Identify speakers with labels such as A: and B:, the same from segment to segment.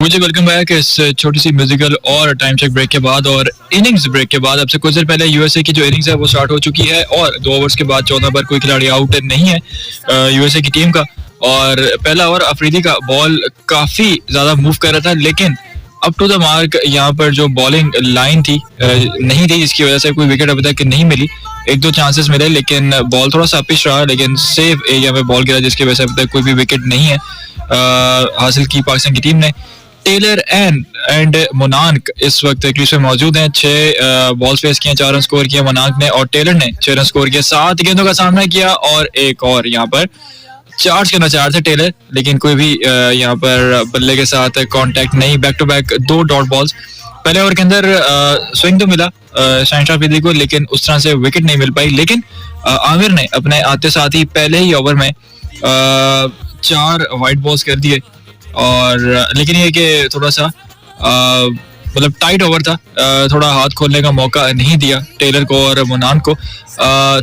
A: मुझे welcome back इस छोटी सी म्यूजिकल और टाइम चेक ब्रेक के बाद और इनिंग्स ब्रेक के बाद। अब से कुछ देर पहले यूएसए की जो इनिंग्स है वो स्टार्ट हो चुकी है और 2 ओवर्स के बाद 14 पर कोई खिलाड़ी आउट नहीं है यूएसए की टीम का। और पहला ओवर अफरीदी का बॉल काफी ज्यादा मूव कर रहा था, लेकिन अप टू द मार्क यहाँ पर जो बॉलिंग लाइन थी नहीं थी, जिसकी वजह से कोई विकेट अभी तक नहीं मिली। 1-2 चांसेस मिले लेकिन बॉल थोड़ा सा अपिश रहा, लेकिन सेफ एरिया में बॉल गिरा, जिसकी वजह से अभी तक कोई भी विकेट नहीं है हासिल की पाकिस्तान की टीम ने। टेलर एंड मोनाक इस वक्त क्रीज पे मौजूद हैं। 6 बॉल्स फेस किए, 4 रन स्कोर किया मोनाक ने और टेलर ने 6 रन स्कोर किया। 7 गेंदों का सामना किया और एक और यहाँ पर चार्ज करना चाह रहे थे टेलर, लेकिन कोई भी यहाँ पर बल्ले के साथ कांटेक्ट नहीं। Back to back 2 dot balls. पहले ओवर के अंदर स्विंग तो मिला शाहिन अफरीदी को, लेकिन उस तरह से विकेट नहीं मिल पाई। लेकिन आमिर ने अपने आते साथ ही पहले ही ओवर में 4 वाइड बॉल्स कर दिए। और लेकिन ये कि थोड़ा सा मतलब टाइट ओवर था, थोड़ा हाथ खोलने का मौका नहीं दिया टेलर को और मुनान को।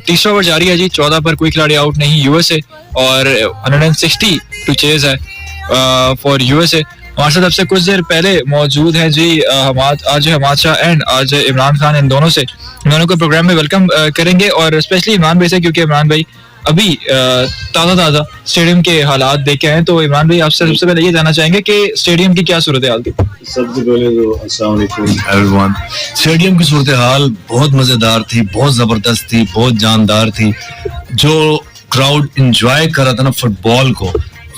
A: तीसरा ओवर जारी है जी, 14 पर कोई खिलाड़ी आउट नहीं यूएसए और 160 टू चेज है फॉर यूएसए। हमारे साथ अब से कुछ देर पहले मौजूद है जी आज हमाद शाह एंड आज इमरान खान। इन दोनों को प्रोग्राम में वेलकम करेंगे और स्पेशली इमरान भाई से, क्योंकि इमरान भाई अभी ताज़ा स्टेडियम के हालात देखे हैं। तो इमरान भाई आपसे सबसे पहले ये जानना चाहेंगे कि स्टेडियम की क्या सूरत हाल थी?
B: सबसे पहले तो अस्सलाम वालेकुम एवरीवन। स्टेडियम की सूरत हाल बहुत मजेदार थी, बहुत जबरदस्त थी, बहुत जानदार थी। जो क्राउड एंजॉय कर रहा था ना फुटबॉल को,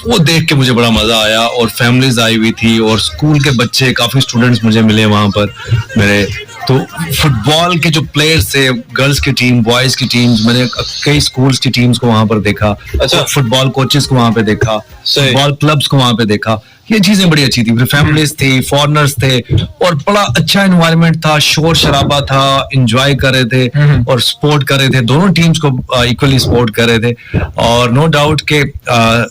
B: वो देख के मुझे बड़ा मजा आया। और फैमिलीज आई हुई थी और स्कूल के बच्चे, काफी स्टूडेंट्स मुझे मिले वहां पर मेरे। तो फुटबॉल के जो प्लेयर्स थे, गर्ल्स की टीम, बॉयज की टीम्स, मैंने कई स्कूल्स की टीम्स को वहां पर देखा। अच्छा। फुटबॉल कोचेस को वहां पे देखा, फुटबॉल क्लब्स को वहां पे देखा। ये चीजें बड़ी अच्छी थी। फिर फैमिलीज थी, फॉरेनर्स थे और बड़ा अच्छा एनवायरनमेंट था, शोर शराबा था, एंजॉय कर रहे थे और सपोर्ट कर रहे थे। दोनों टीम्स को इक्वली सपोर्ट कर रहे थे। और नो डाउट के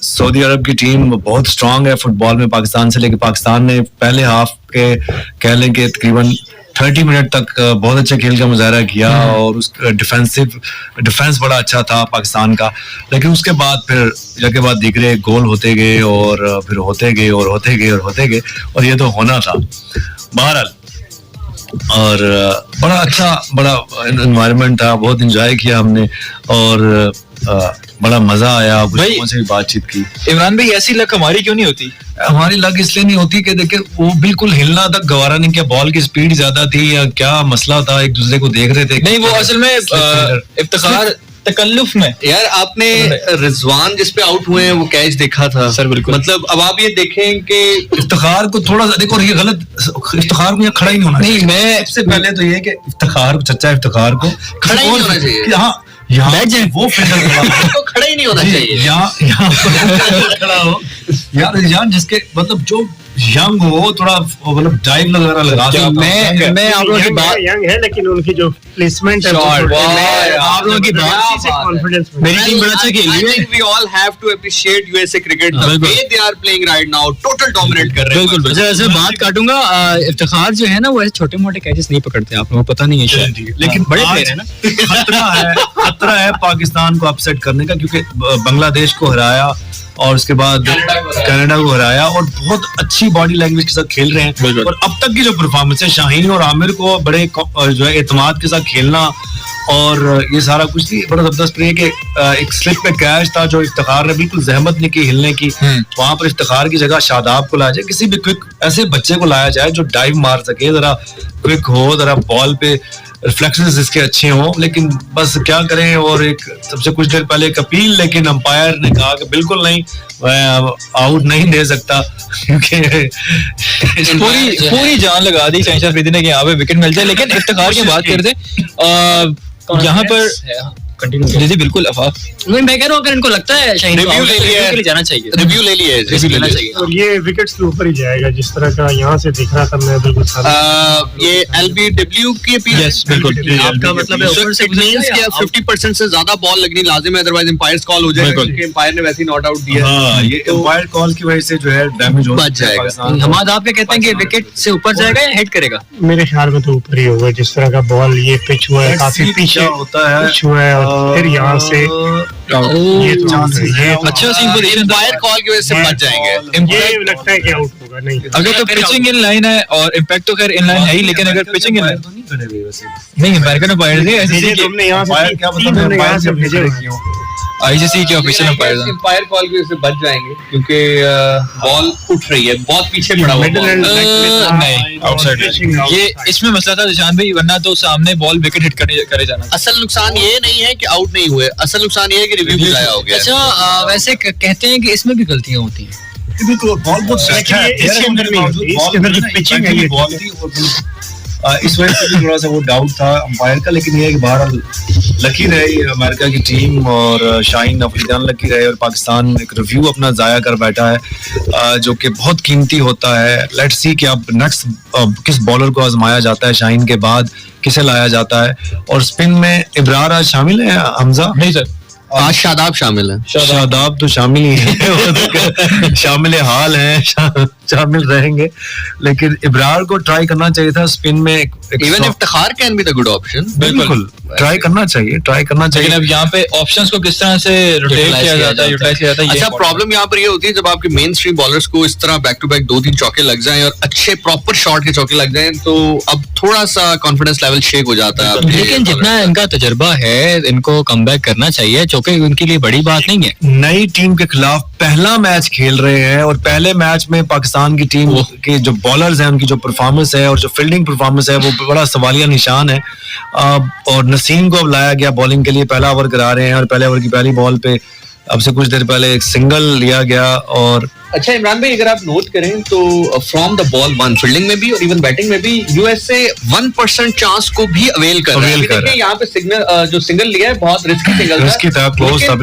B: सऊदी अरब की टीम बहुत स्ट्रांग है फुटबॉल में पाकिस्तान से। लेकिन पाकिस्तान ने पहले हाफ के कह लें कि तकरीबन 30 मिनट तक बहुत अच्छे खेल का मुजाहरा किया और उस डिफेंस बड़ा अच्छा था पाकिस्तान का। लेकिन उसके बाद फिर जाके बाद दिख रहे गोल होते गए और फिर होते गए और होते गए और होते गए, और ये तो होना था बहरहाल। और बड़ा अच्छा बड़ा एनवायरनमेंट था, बहुत एंजॉय किया हमने और बड़ा मजा आया। लोगों से भी बातचीत की।
A: इमरान भाई ऐसी लक हमारी क्यों नहीं होती?
B: हमारी लक इसलिए नहीं होती कि देखिए वो बिल्कुल हिलना तक गवारा नहीं किया। बॉल की स्पीड ज्यादा थी या क्या मसला था, एक दूसरे को देख रहे थे।
A: नहीं, वो असल में इफ्तिखार तकल्लुफ में
C: यार आपने रिजवान जिस पे आउट हुए हैं वो कैच देखा था
A: सर? बिल्कुल।
C: मतलब अब आप ये देखें कि
B: इफ्तिखार को थोड़ा सा देखो, ये गलत, इफ्तिखार को यहाँ खड़ा ही नहीं होना चाहिए। मैं सबसे पहले तो ये कि इफ्तिखार, चच्चा इफ्तिखार को
C: खड़ा ही नहीं होना चाहिए।
B: यहाँ वो
C: तो खड़ा ही नहीं होना चाहिए।
B: यहाँ खड़ा हो यार, जिसके मतलब जो यंग हो, थोड़ा मतलब डाइव वगैरह लगा दो।
A: मैं आप लोगों की बात
D: यंग है, लेकिन उनकी जो प्लेसमेंट है
A: आप लोगों की बात से कॉन्फिडेंस मेरी टीम बड़ा अच्छा खेल रही है।
C: I think we all have to appreciate USA cricket the way they are playing right now, total dominate कर रहे हैं।
A: बिल्कुल। जैसे बात काटूंगा, इफ्तिखार जो है ना वो ऐसे छोटे मोटे कैचेस नहीं पकड़ते, आप लोगों को पता नहीं है शायद,
B: लेकिन
A: बड़े प्लेयर है ना।
B: खतरा है पाकिस्तान को अपसेट करने का, क्योंकि बांग्लादेश को हराया और उसके बाद कनाडा को हराया और बहुत अच्छी बॉडी लैंग्वेज के साथ खेल रहे हैं। और अब तक की जो परफॉर्मेंस है, शाहीन और आमिर को बड़े जो है एतमाद के साथ खेलना और ये सारा कुछ थी, बड़ा जबरदस्त प्ले के एक स्लिप पे कैच था जो इफ्तिखार ने बिल्कुल जहमत नहीं की हिलने की। वहां पर इफ्तिखार की जगह शादाब को लाया जाए, किसी भी क्विक ऐसे बच्चे को लाया जाए जो डाइव मार सके, जरा क्विक हो, जरा बॉल पे रिफ्लेक्शंस इसके अच्छे हों। लेकिन बस क्या करें। और एक सबसे कुछ देर पहले एक अपील, लेकिन अंपायर ने कहा कि बिल्कुल नहीं, मैं आउट नहीं दे सकता, क्योंकि
A: पूरी जान लगा दी शाहिन अफरीदी ने कि यहाँ पे विकेट मिल जाए। लेकिन इफ्तिखार की बात करते यहाँ पर कंटिन्यू। जी बिल्कुल अफाफ, मैं कह रहा हूँ अगर इनको लगता है शाहीन
C: रिव्यू ले लिया,
A: जाना चाहिए,
C: रिव्यू ले लिया चाहिए।
D: और ये विकेट्स के ऊपर ही जाएगा जिस तरह का यहाँ से दिख रहा था। मैं बिल्कुल
C: ये LBW की अपील है।
A: बिल्कुल।
C: आपका मतलब है ऊपर से मींस कि 50% से ज्यादा बॉल लगनी लाजिम है, अदरवाइज एम्पायर्स कॉल हो जाएगा, क्योंकि एम्पायर ने वैसे ही नॉट आउट दिया।
B: हाँ, ये एम्पायर कॉल की वजह से जो है डैमेज हो
C: जाएगा।
A: हमाद आप क्या कहते हैं कि विकेट से ऊपर जाएगा या हेड करेगा?
D: मेरे ख्याल में तो ऊपर ही होगा, जिस तरह का बॉल ये पिच हुआ है, काफी पीछे
B: होता है
D: पिच हुआ है और फिर यहाँ से ये तो out है, ये तो
A: अच्छा सीन पोजीशन
C: एम्पायर कॉल की वजह से बच जाएंगे।
D: ये लगता है कि आउट होगा नहीं।
A: अगर तो पिचिंग इन लाइन है और इम्पैक्ट तो खैर इन लाइन है ही, लेकिन अगर पिचिंग इन लाइन नहीं अमेरिकन अम्पायर थे
D: भेजे तुमने यहाँ से
B: क्या
D: तीन तुमने यहाँ से भेजे हुए।
A: आईसीसी के ऑफिशियल अम्पायर हैं।
C: एम्पायर कॉल की वजह से बच जाएंगे क्योंकि बॉल उठ रही है, बहुत पीछे पड़ा हुआ
D: Middle and
C: बॉल।
D: leg में था,
A: नहीं
D: और
A: आउटसाइड
D: pitching out
A: ये
D: था।
A: इसमें मसला था निशान भाई, वरना तो सामने बॉल विकेट हिट करे जाना था।
C: असल नुकसान ये नहीं है कि आउट नहीं हुए, असल नुकसान ये है कि रिव्यू जाया हो गया।
E: अच्छा वैसे कहते हैं कि इसमें भी गलतियां होती हैं।
B: बिल्कुल बॉल बहुत सच है।
D: इसके अंदर नहीं होती, इसके अंदर जो pitching है ये
B: बॉल थी और इस वजह से भी थोड़ा सा वो डाउट था अंपायर का, लेकिन ये है कि बहरहाल लकी रही अमेरिका की टीम और शाहीन अफरीदी लकी रहे और पाकिस्तान एक रिव्यू अपना जाया कर बैठा है जो कि बहुत कीमती होता है। लेट्स सी कि अब नेक्स्ट किस बॉलर को आजमाया जाता है, शाहीन के बाद किसे लाया जाता है। और स्पिन में इब्रार आज शामिल है हमजा?
A: नहीं सर,
C: आज शादाब शामिल है।
B: शादाब तो शामिल ही है, वो तो शामिल हाल है, शामिल रहेंगे, लेकिन इब्रार को ट्राई करना चाहिए था स्पिन में।
C: Even Iftikhar can be the good option.
B: बिल्कुल ट्राई करना चाहिए
A: लेकिन अब यहाँ पे ऑप्शंस को किस तरह से रोटेट किया जाता है, यूटिलाइज किया जाता है।
C: अच्छा प्रॉब्लम यहाँ पर ये होती है जब आपके मेन स्ट्रीम बॉलर्स को इस तरह बैक टू बैक 2-3 चौके लग जाएं और अच्छे प्रॉपर शॉट के चौके लग जाएं तो अब थोड़ा सा कॉन्फिडेंस लेवल शेक हो जाता है।
E: लेकिन जितना इनका तजुर्बा है इनको कमबैक करना चाहिए, चौके उनके लिए बड़ी बात नहीं है।
B: नई टीम के खिलाफ पहला मैच खेल रहे हैं और पहले मैच में पाकिस्तान की टीम के जो बॉलर्स हैं उनकी जो परफॉर्मेंस है और जो फील्डिंग परफॉर्मेंस है वो बड़ा सवालिया निशान है। और नसीम को अब लाया गया बॉलिंग के लिए, पहला ओवर करा रहे हैं और पहले ओवर की पहली बॉल पे अब से कुछ देर पहले एक सिंगल लिया गया। और
C: अच्छा इमरान भाई अगर आप नोट करें तो from the ball one fielding में भी और इवन बैटिंग में भी यूएसए 1% चांस को भी अवेल कर रहा है। देखिए यहाँ पे सिग्नल जो सिंगल लिया है बहुत रिस्की सिंगल था,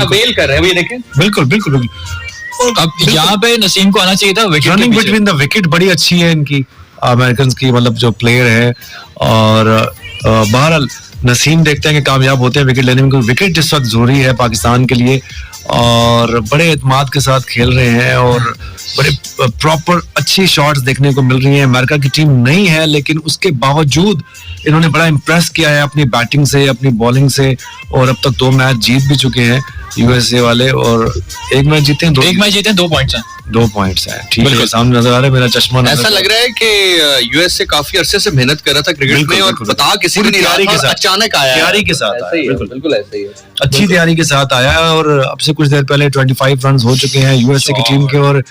C: अवेल कर रहे हैं। ये देखें
B: बिल्कुल बिल्कुल बिल्कुल
A: अब यहाँ पे नसीम को आना चाहिए था wicket
B: running between the wicket बड़ी अच्छी है इनकी अमेरिकन की, मतलब जो प्लेयर है। और बहरहाल नसीम देखते हैं कि कामयाब होते हैं विकेट लेने में, क्योंकि विकेट इस वक्त जरूरी है पाकिस्तान के लिए और बड़े एतमाद के साथ खेल रहे हैं और बड़े प्रॉपर अच्छी शॉट्स देखने को मिल रही हैं। अमेरिका की टीम नहीं है लेकिन उसके बावजूद इन्होंने बड़ा इम्प्रेस किया है अपनी बैटिंग से, अपनी बॉलिंग से और अब तक 2 मैच जीत भी चुके हैं यूएसए वाले और एक मैच जीते हैं,
A: 2 पॉइंट्स हैं।
B: 2 पॉइंट्स हैं। ठीक है, सामने नजर आ रहा है मेरा चश्मा।
C: ऐसा लग रहा है कि यूएसए काफी अरसे से मेहनत कर रहा था क्रिकेट में और बता किसी को नहीं रहा था, अचानक आया,
B: तैयारी के साथ आया।
C: बिल्कुल ऐसा ही है,
B: अच्छी तैयारी के साथ आया और अब से कुछ देर पहले 25 रन हो चुके हैं यूएसए की टीम के और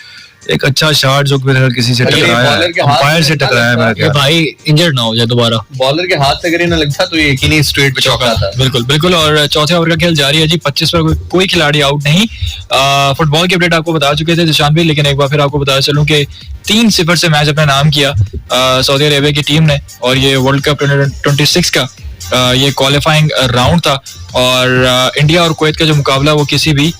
B: एक अच्छा शॉट जो किसी से टकराया, अंपायर से टकराया मेरा ख्याल।
E: भाई इंजर्ड ना हो जाए दोबारा,
C: बॉलर के हाथ से अगर ना लगता तो ये यकीनी स्ट्रेट पे चौका था।
A: बिल्कुल बिल्कुल। और चौथे ओवर का खेल जारी है जी, 25 पर कोई खिलाड़ी आउट नहीं। फुटबॉल की अपडेट आपको बता चुके थे निशान भाई, लेकिन एक बार फिर आपको बता चलूं कि 3-0 से मैच अपना नाम किया सऊदी अरेबिया की टीम ने और ये वर्ल्ड कप 2026 का ये क्वालिफाइंग राउंड था और इंडिया और कुवैत का जो मुकाबला वो किसी भी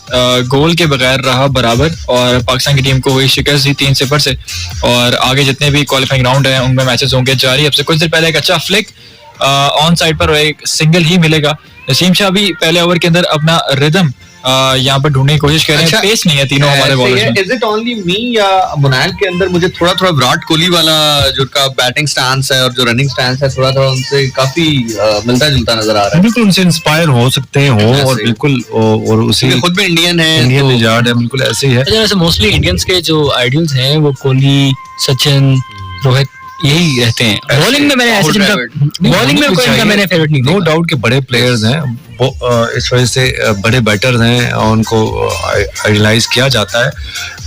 A: गोल के बगैर रहा बराबर और पाकिस्तान की टीम को हुई शिकस्त दी 3-0 से। और आगे जितने भी क्वालिफाइंग राउंड हैं उनमें मैचेस होंगे जारी। अब से कुछ देर पहले एक अच्छा फ्लिक ऑन साइड पर एक सिंगल ही मिलेगा। नसीम शाह भी पहले ओवर के अंदर अपना रिदम यहाँ पर ढूंढने की कोशिश कर रहे हैं। पेस नहीं है तीनों हमारे बॉलर्स में।
C: इज इट ओनली मी या मुनाल के अंदर मुझे थोड़ा विराट कोहली वाला जो का बैटिंग स्टांस है और जो रनिंग स्टांस है थोड़ा उनसे काफी मिलता जुलता नजर आ रहा है।
B: बिल्कुल उनसे इंस्पायर हो सकते हैं और बिल्कुल और उसी
C: खुद भी इंडियन है,
B: इंडियन निजात है, बिल्कुल ऐसे ही है।
E: वैसे मोस्टली इंडियंस के जो आइडियल्स हैं वो कोहली, सचिन, रोहित यही रहते हैं। बॉलिंग में मैंने ऐसे बॉलिंग में कोई इनका मैंने फेवरेट नहीं।
B: नो डाउट के बड़े प्लेयर्स हैं इस वजह से बड़े बैटर्स हैं और उनको आइडलाइज किया जाता है।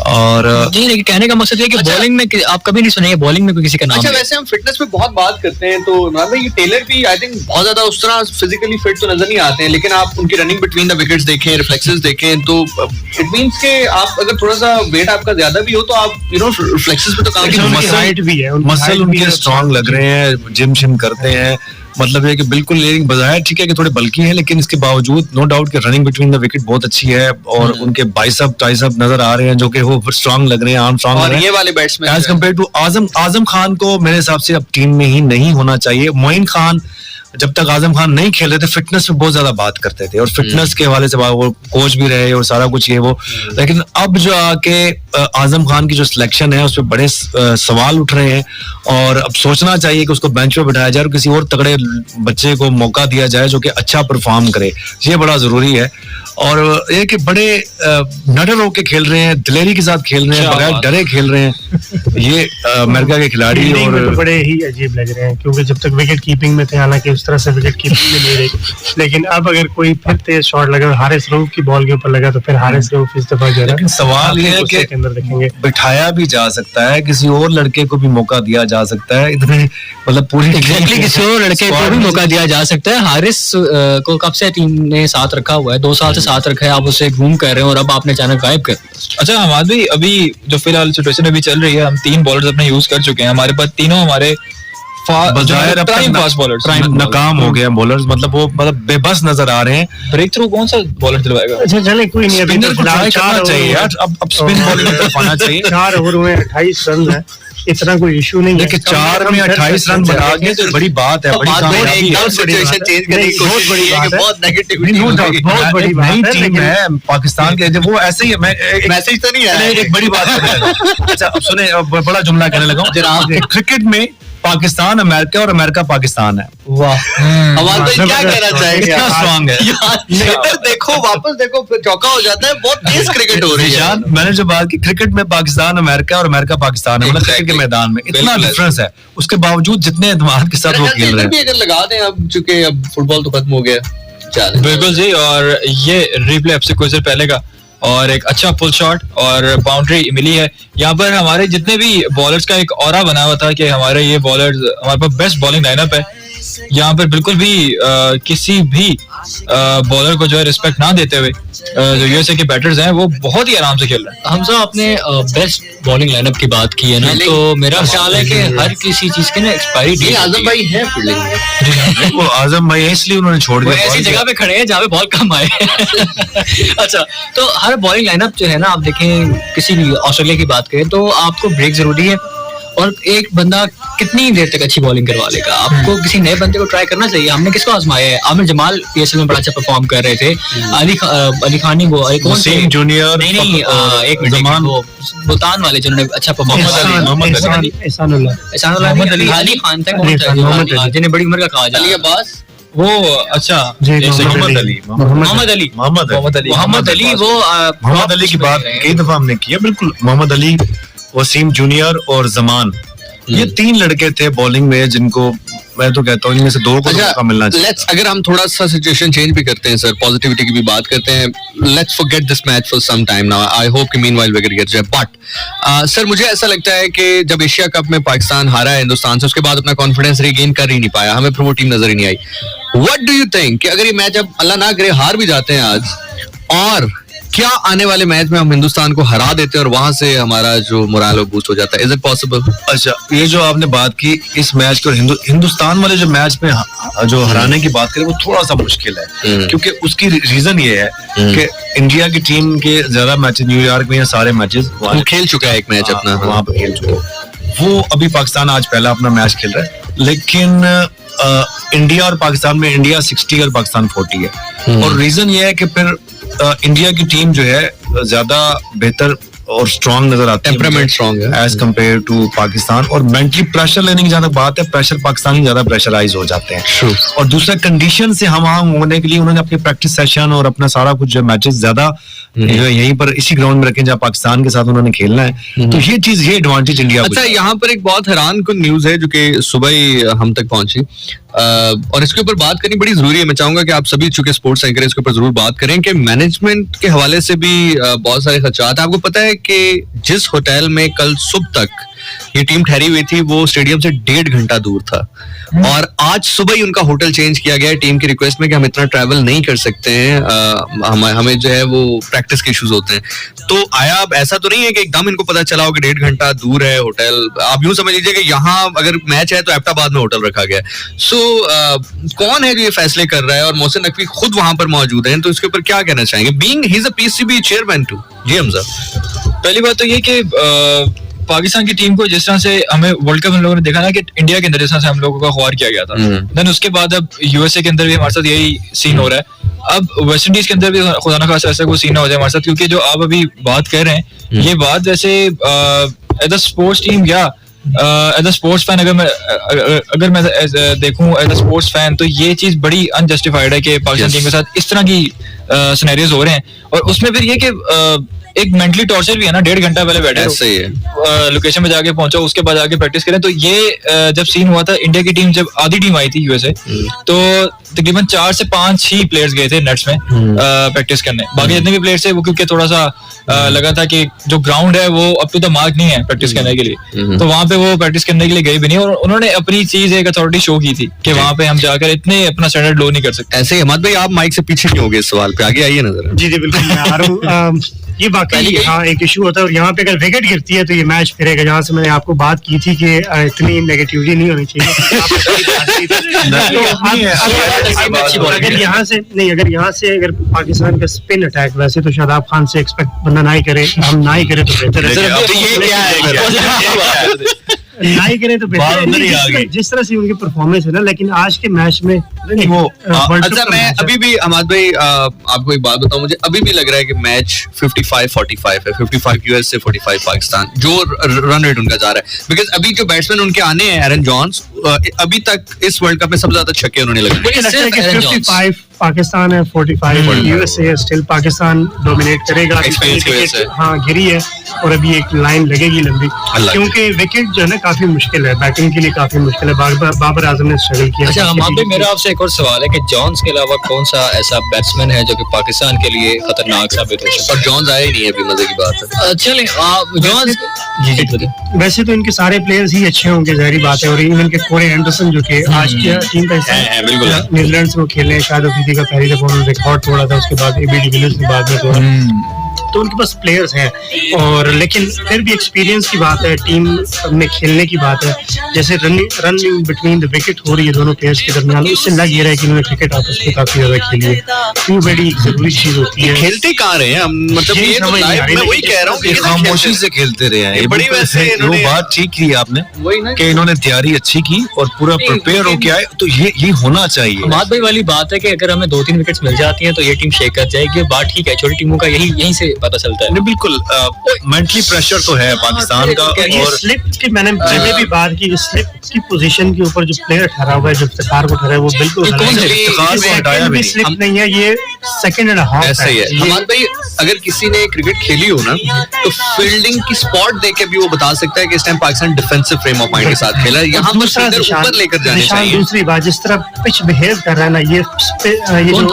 B: और
E: जी लेकिन कहने का मकसद ये कि बॉलिंग में आप कभी नहीं सुनेंगे बॉलिंग में कोई किसी का नाम।
C: अच्छा वैसे हम फिटनेस पे बहुत बात करते हैं तो इमरान भाई ये टेलर भी आई थिंक बहुत ज्यादा उस तरह फिजिकली फिट तो नजर नहीं आते हैं, लेकिन आप उनकी रनिंग बिटवीन द विकेट्स देखें, रिफ्लेक्सेस देखें तो इट मींस के आप अगर थोड़ा सा वेट आपका ज्यादा भी हो तो आप रिफ्लेक्सेस पे तो काम
D: हाइट भी है,
B: मसल उनके स्ट्रांग लग रहे हैं, जिम शिम करते हैं। मतलब ये कि बिल्कुल बजाय ठीक है कि थोड़े बल्कि है लेकिन इसके बावजूद नो डाउट कि रनिंग बिटवीन द विकेट बहुत अच्छी है और उनके बाइसेप ट्राइसेप नजर आ रहे हैं जो कि वो स्ट्रांग लग रहे हैं, आर्म स्ट्रांग लग रहे हैं।
C: ये वाले batsman
B: as compare to Azam Khan को मेरे हिसाब से अब टीम में ही नहीं होना चाहिए। मोइन खान जब तक आजम खान नहीं खेल रहे थे फिटनेस पे बहुत ज्यादा बात करते थे और फिटनेस के हवाले से वो कोच भी रहे और सारा कुछ ये वो, लेकिन अब जो आके आजम खान की जो सिलेक्शन है उस पर बड़े सवाल उठ रहे हैं और अब सोचना चाहिए कि उसको बेंच पे बिठाया जाए और किसी और तगड़े बच्चे को मौका दिया जाए जो कि अच्छा परफॉर्म करे, ये बड़ा जरूरी है। और ये कि बड़े नडर होके खेल रहे हैं, दिलेरी के साथ खेल रहे हैं, बगैर डरे खेल रहे हैं ये अमेरिका के खिलाड़ी।
D: फील्डिंग में
B: और
D: तो बड़े ही अजीब लग रहे हैं क्योंकि जब तक विकेट कीपिंग में थे, हालांकि उस तरह से विकेट कीपिंग में नहीं रही, लेकिन अब अगर कोई फिर तेज शॉट लगा, हारिस रऊफ की बॉल के ऊपर लगा तो फिर हारिस रऊफ इस दफा जो है,
B: लेकिन सवाल ये है कि
D: अंदर देखेंगे
B: बिठाया भी जा सकता है, किसी और लड़के को भी मौका दिया जा सकता है, इतने मतलब पूरी
E: एग्जैक्टली किसी और लड़के को भी मौका दिया जा सकता है। हारिस को कब से टीम ने साथ रखा हुआ है, 2 साल से साथ रखा है, आप उसे ग्रूम कर रहे हैं और अब आपने अचानक गायब कर।
A: अच्छा हमाद भाई, अभी जो फिलहाल सिचुएशन अभी चल रही है, हम 3 बॉलर्स अपने यूज कर चुके हैं, हमारे पास तीनों हमारे
B: बजाय
A: फास्ट बॉलर्स
B: नाकाम हो गया बॉलर्स, मतलब वो मतलब बेबस नजर आ रहे हैं।
A: ब्रेक थ्रू कौन सा बॉलर दिलवाएगा?
D: अच्छा चले कोई नहीं, अभी
B: स्पिनर को ट्राई करना चाहिए यार, अब स्पिन बॉलिंग की तरफ आना चाहिए।
D: 4 ओवर में 28 रन है, इतना कोई इशू नहीं है।
B: देखिए 4 में 28 रन बना के तो बड़ी बात है, बड़ी कामयाबी है,
C: सिचुएशन चेंज करने की कोशिश
D: बड़ी
C: की है
D: बात
C: कि
D: है।
C: बहुत नेगेटिविटी
D: बहुत बड़ी बात
B: नई
D: है,
B: टीम
D: लेकिन
B: है पाकिस्तान के, जब वो ऐसे ही मैं
C: मैसेज तो नहीं
B: चलिए,
C: है।
B: एक बड़ी बात करने लगा। अच्छा अब सुने, अब बड़ा जुमला कहने लगा हूं। क्रिकेट में पाकिस्तान अमेरिका और अमेरिका पाकिस्तान है।
E: वाह,
C: हमारे भाई क्या कहना चाहेंगे?
B: इतना स्ट्रांग है
C: यार इधर देखो, वापस देखो, फिर चौका हो जाता है, बहुत तेज क्रिकेट हो रही है।
B: निशान, मैंने जो बात की क्रिकेट में पाकिस्तान अमेरिका और अमेरिका पाकिस्तान है, मतलब क्रिकेट के मैदान में इतना
C: बिल्कुल
B: डिफरेंस है, उसके बावजूद जितने एतमाद के साथ वो खेल रहे
C: भी
B: हैं।
C: अगर लगा दें, अब चूंकि अब फुटबॉल तो खत्म हो गया, चल
A: बिल्कुल जी। और ये रिप्ले अब से कुछ देर पहले का, और एक अच्छा फुल शॉट और बाउंड्री मिली है। यहाँ पर हमारे जितने भी बॉलर्स का एक ऑरा बना हुआ था कि हमारे ये बॉलर्स, हमारे पास बेस्ट बॉलिंग लाइनअप है, यहाँ पर बिल्कुल भी किसी भी बॉलर को जो है रिस्पेक्ट ना देते हुए जो यूएसए के बैटर्स हैं वो बहुत ही आराम से खेल रहे हैं।
E: हमजा आपने बेस्ट बॉलिंग लाइनअप की बात की है ना, तो मेरा ख्याल है कि हर किसी चीज की ना एक्सपायरी डेट
C: आजम भाई है फील्डिंग में।
B: वो आजम भाई है, इसलिए उन्होंने छोड़
E: वो
B: दिया।
E: ऐसी जगह पे खड़े हैं जहाँ पे बॉल कम आए। अच्छा, तो हर बॉलिंग लाइनअप जो है ना, आप देखें किसी भी ऑस्ट्रेलिया की बात करें तो आपको ब्रेक जरूरी है, और एक बंदा कितनी देर तक अच्छी बॉलिंग करवा लेगा, आपको किसी नए बंदे को ट्राई करना चाहिए। हमने किसको आजमाया है? आमिर जमाल पीएसएल में बड़ा अच्छा परफॉर्म कर रहे थे, अली खान ही, वो कौन से
B: वसीम जूनियर,
E: नहीं एक मिनट,
B: जमान,
E: वो मुल्तान वाले जिन्होंने अच्छा परफॉर्म
D: एहसानुल्लाह
E: अली खान था, जिन्हें बड़ी उम्र का कहा
C: अली
E: जाए,
C: अब्बास,
A: वो अच्छा
D: जी,
A: एक सेकंड,
B: मोहम्मद अली
E: मोहम्मद अली वो
B: मोहम्मद अली की बात कई दफा हमने की है, बिल्कुल। मोहम्मद अली, वसीम जूनियर और जमान, ये 3 लड़के थे बॉलिंग में जिनको मैं तो कहता हूँ इनमें से 2 को मौका मिलना चाहिए।
C: लेट्स, अगर हम थोड़ा सा सिचुएशन चेंज भी करते हैं सर, पॉजिटिविटी की भी बात करते हैं, let's forget this match for some time now, I hope कि मीनवाइल विकेट गिर जाए, बट सर मुझे ऐसा लगता है कि जब एशिया कप में पाकिस्तान हारा है हिंदुस्तान से, उसके बाद अपना कॉन्फिडेंस रिगेन कर ही नहीं पाया, हमें फिर वो टीम नजर ही नहीं आई। व्हाट डू यू थिंक कि अगर ये मैच अब अल्लाह ना करे हार भी जाते हैं आज, और क्या आने वाले मैच में हम हिंदुस्तान को हरा देते हैं और वहां से हमारा जो मोरल वो बूस्ट हो जाता है? Is it possible?
B: अच्छा, ये जो आपने बात की इस मैच को, हिंदुस्तान वाले जो मैच में जो हराने की बात करें वो थोड़ा सा मुश्किल है, क्योंकि उसकी रीजन ये है कि इंडिया की टीम के ज्यादा मैचेस न्यूयॉर्क में, सारे मैचेस
C: वो खेल चुका है एक मैच अपना,
B: वहां पर खेल चुका है वो। अभी पाकिस्तान आज पहला अपना मैच खेल रहा है, लेकिन इंडिया और पाकिस्तान में इंडिया 60 और पाकिस्तान 40 है, और रीजन ये है कि फिर इंडिया की टीम जो है ज्यादा बेहतर और स्ट्रांग नजर आती है,
C: टेम्परामेंट स्ट्रांग है
B: एज कम्पेयर टू पाकिस्तान, और मेंटली प्रेशर लेने की जहां तक बात है, प्रेशर पाकिस्तानी ज्यादा प्रेशराइज हो जाते हैं। और दूसरा कंडीशन से हम होने के लिए उन्होंने अपने प्रैक्टिस सेशन और अपना सारा कुछ जो मैचेस ज्यादा जो है यहीं पर इसी ग्राउंड में रखे जहाँ पाकिस्तान के साथ उन्होंने खेलना है, तो ये चीज, ये एडवांटेज इंडिया को।
C: अच्छा, यहाँ पर एक बहुत हैरान कुन न्यूज है जो कि सुबह ही हम तक पहुंची, और इसके ऊपर बात करनी बड़ी जरूरी है। मैं चाहूंगा कि आप सभी चूंकि स्पोर्ट्स एंकर इसके ऊपर जरूर बात करें कि मैनेजमेंट के हवाले से भी बहुत सारे खर्चात हैं। आपको पता है कि जिस होटल में कल सुबह तक ये टीम ठहरी हुई थी वो स्टेडियम से 1.5 घंटा दूर था, और आज सुबह ही उनका होटल चेंज किया गया है टीम की रिक्वेस्ट में कि हम इतना ट्रैवल नहीं कर सकते हैं, हमें जो है वो प्रैक्टिस के इश्यूज होते हैं। तो आया अब ऐसा तो नहीं है कि एकदम इनको पता चला हो कि 1.5 घंटा दूर है होटल, आप यूं समझ लीजिए कि यहाँ अगर मैच है तो एबटाबाद में होटल रखा गया है। सो कौन है जो ये फैसले कर रहा है, और मोहसिन नकवी खुद वहां पर मौजूद हैं, तो इसके ऊपर क्या कहना चाहेंगे, being he is a PCB chairman too? जी हमजा,
A: पहली बात तो ये कि पाकिस्तान की टीम को जिस तरह से हमें वर्ल्ड कप हम लोगों ने देखा ना कि इंडिया के अंदर जिस तरह से हम लोगों का ख्वार किया गया था, देन उसके बाद अब यूएसए के अंदर भी हमारे साथ यही सीन हो रहा है। अब वेस्ट इंडीज के अंदर भी खुदा ना खासा ऐसा कोई सीन ना हो जाए हमारे साथ, क्योंकि जो आप अभी बात कर रहे हैं ये बात जैसे एज अ स्पोर्ट्स टीम या एज अ स्पोर्ट्स फैन अगर मैं देखूं एज अ स्पोर्ट्स फैन, तो ये चीज बड़ी अनजस्टिफाइड है कि पाकिस्तान टीम के साथ इस तरह की सिनेरियोज हो रहे हैं। और उसमें फिर ये कि एक मेंटली टॉर्चर भी है ना, 1.5 घंटा पहले बैठे
C: सही है,
A: लोकेशन में जाके पहुंचो, उसके बाद आके प्रैक्टिस करें। तो ये जब सीन हुआ था इंडिया की टीम, जब आधी टीम आई थी यूएसए, तो तकरीबन 4 से 5 ही प्लेयर्स गए थे नेट्स में प्रैक्टिस करने। बाकी जितने भी प्लेयर्स थे वो क्योंकि थोड़ा सा लगा था कि जो ग्राउंड है वो अप टू द मार्क नहीं है प्रैक्टिस करने के लिए, तो वहां पे वो प्रैक्टिस करने के लिए गए भी नहीं। और उन्होंने अपनी चीज एक अथॉरिटी शो की थी कि वहां पे हम जाकर इतने अपना स्टैंडर्ड लो नहीं कर सकते।
C: ऐसे ही अहमद भाई आप माइक से पीछे नहीं होगे इस सवाल पे, आगे आइए नजर।
D: जी बिल्कुल मैं आ रहा हूँ। ये वाकई हाँ एक इशू होता है, और यहाँ पे अगर विकेट गिरती है तो ये मैच फिरेगा। जहाँ से मैंने आपको बात की थी कि इतनी नेगेटिविटी नहीं होनी चाहिए। अगर यहाँ से अगर पाकिस्तान का स्पिन अटैक, वैसे तो शादाब खान से एक्सपेक्ट बंदा ना ही करे, हम ना ही करें तो बेहतर है, ना ही करें तो बेहतर है जिस तरह से उनकी परफॉर्मेंस है ना। लेकिन आज के मैच में वो
C: अच्छा, मैं अभी भी अहमद भाई आपको एक बात बताऊं, मुझे अभी भी लग रहा है कि मैच 55-45 है, 55 यूएस से 45 पाकिस्तान, जो रन रेट उनका जा रहा है। बिकॉज अभी जो बैट्समैन उनके आने हैं, एरन जॉन्स, अभी तक इस वर्ल्ड कप में सबसे ज्यादा छक्के उन्होंने लगाए।
D: 55 पाकिस्तान है, 45 यूएसए, स्टिल पाकिस्तान डोमिनेट करेगा। हाँ गिरी है और अभी एक लाइन लगेगी लंबी, क्योंकि विकेट जो है ना काफी मुश्किल है, बैटिंग के लिए काफी मुश्किल है। बाबर आजम ने स्ट्रगल किया।
E: अच्छा हम मेरा आपसे एक और सवाल है कि जॉन्स के अलावा कौन सा ऐसा बैट्समैन है जो कि पाकिस्तान के लिए खतरनाक साबित हो सकता है?
C: और जॉन्स आए नहीं है अभी, मजे की बात है।
E: चलें जॉन्स
D: वैसे तो इनके सारे प्लेयर्स ही अच्छे होंगे, जाहिर बात है। और इवन के कोरे एंडरसन जो कि आज की टीम का हिस्सा है, न्यूजीलैंड से वो खेले, शायद अफरीदी का पहली दफा उन्होंने रिकॉर्ड तोड़ा था, उसके बाद एबी डिविलियर्स ने बाद में तोड़ा। तो उनके पास प्लेयर्स हैं, और लेकिन फिर भी एक्सपीरियंस की बात है, टीम में खेलने की बात है। जैसे रनिंग बिटवीन द विकेट हो रही है दोनों प्लेयर्स के दरमियान, उससे लग ये रहा है कि उन्होंने क्रिकेट आपस में काफी ज्यादा खेली है। तो बड़ी जरूरी चीज होती है।
C: खेलते कहाँ रहे हैं, मतलब ये तो मैं वही कह रहा हूँ,
B: खामोशी से खेलते रहे हैं।
C: बड़ी वैसे
B: वो बात ठीक की आपने कि इन्होंने तैयारी अच्छी की और पूरा प्रिपेयर होके आए, तो ये होना चाहिए।
E: अहमद भाई वाली बात है कि अगर हमें 2-3 विकेट्स मिल जाती हैं तो ये टीम शेक कर जाएगी। बात ठीक है, छोटी टीमों का यहीं से पता चलता है।
B: बिल्कुल मेंटली प्रेशर तो है पाकिस्तान का।
D: और स्लिप की मैंने पहले भी बात की, स्लिप की पोजीशन के ऊपर जो प्लेयर ठहरा हुआ है, जो इफ्तिखार को ठहरा है, वो बिल्कुल स्लिप नहीं है, ये सेकंड एंड हाफ
C: ऐसा ही है। हमारे भाई अगर किसी ने क्रिकेट खेली हो ना, तो फील्डिंग की स्पॉट देख के भी वो बता सकता है कि इस time Pakistan defensive frame of mind के साथ खेला है। यहाँ पर सीधे ऊपर लेकर जाने चाहिए।
D: दूसरी बात, जिस तरह पिच बिहेव कर रहा है ना, ये जो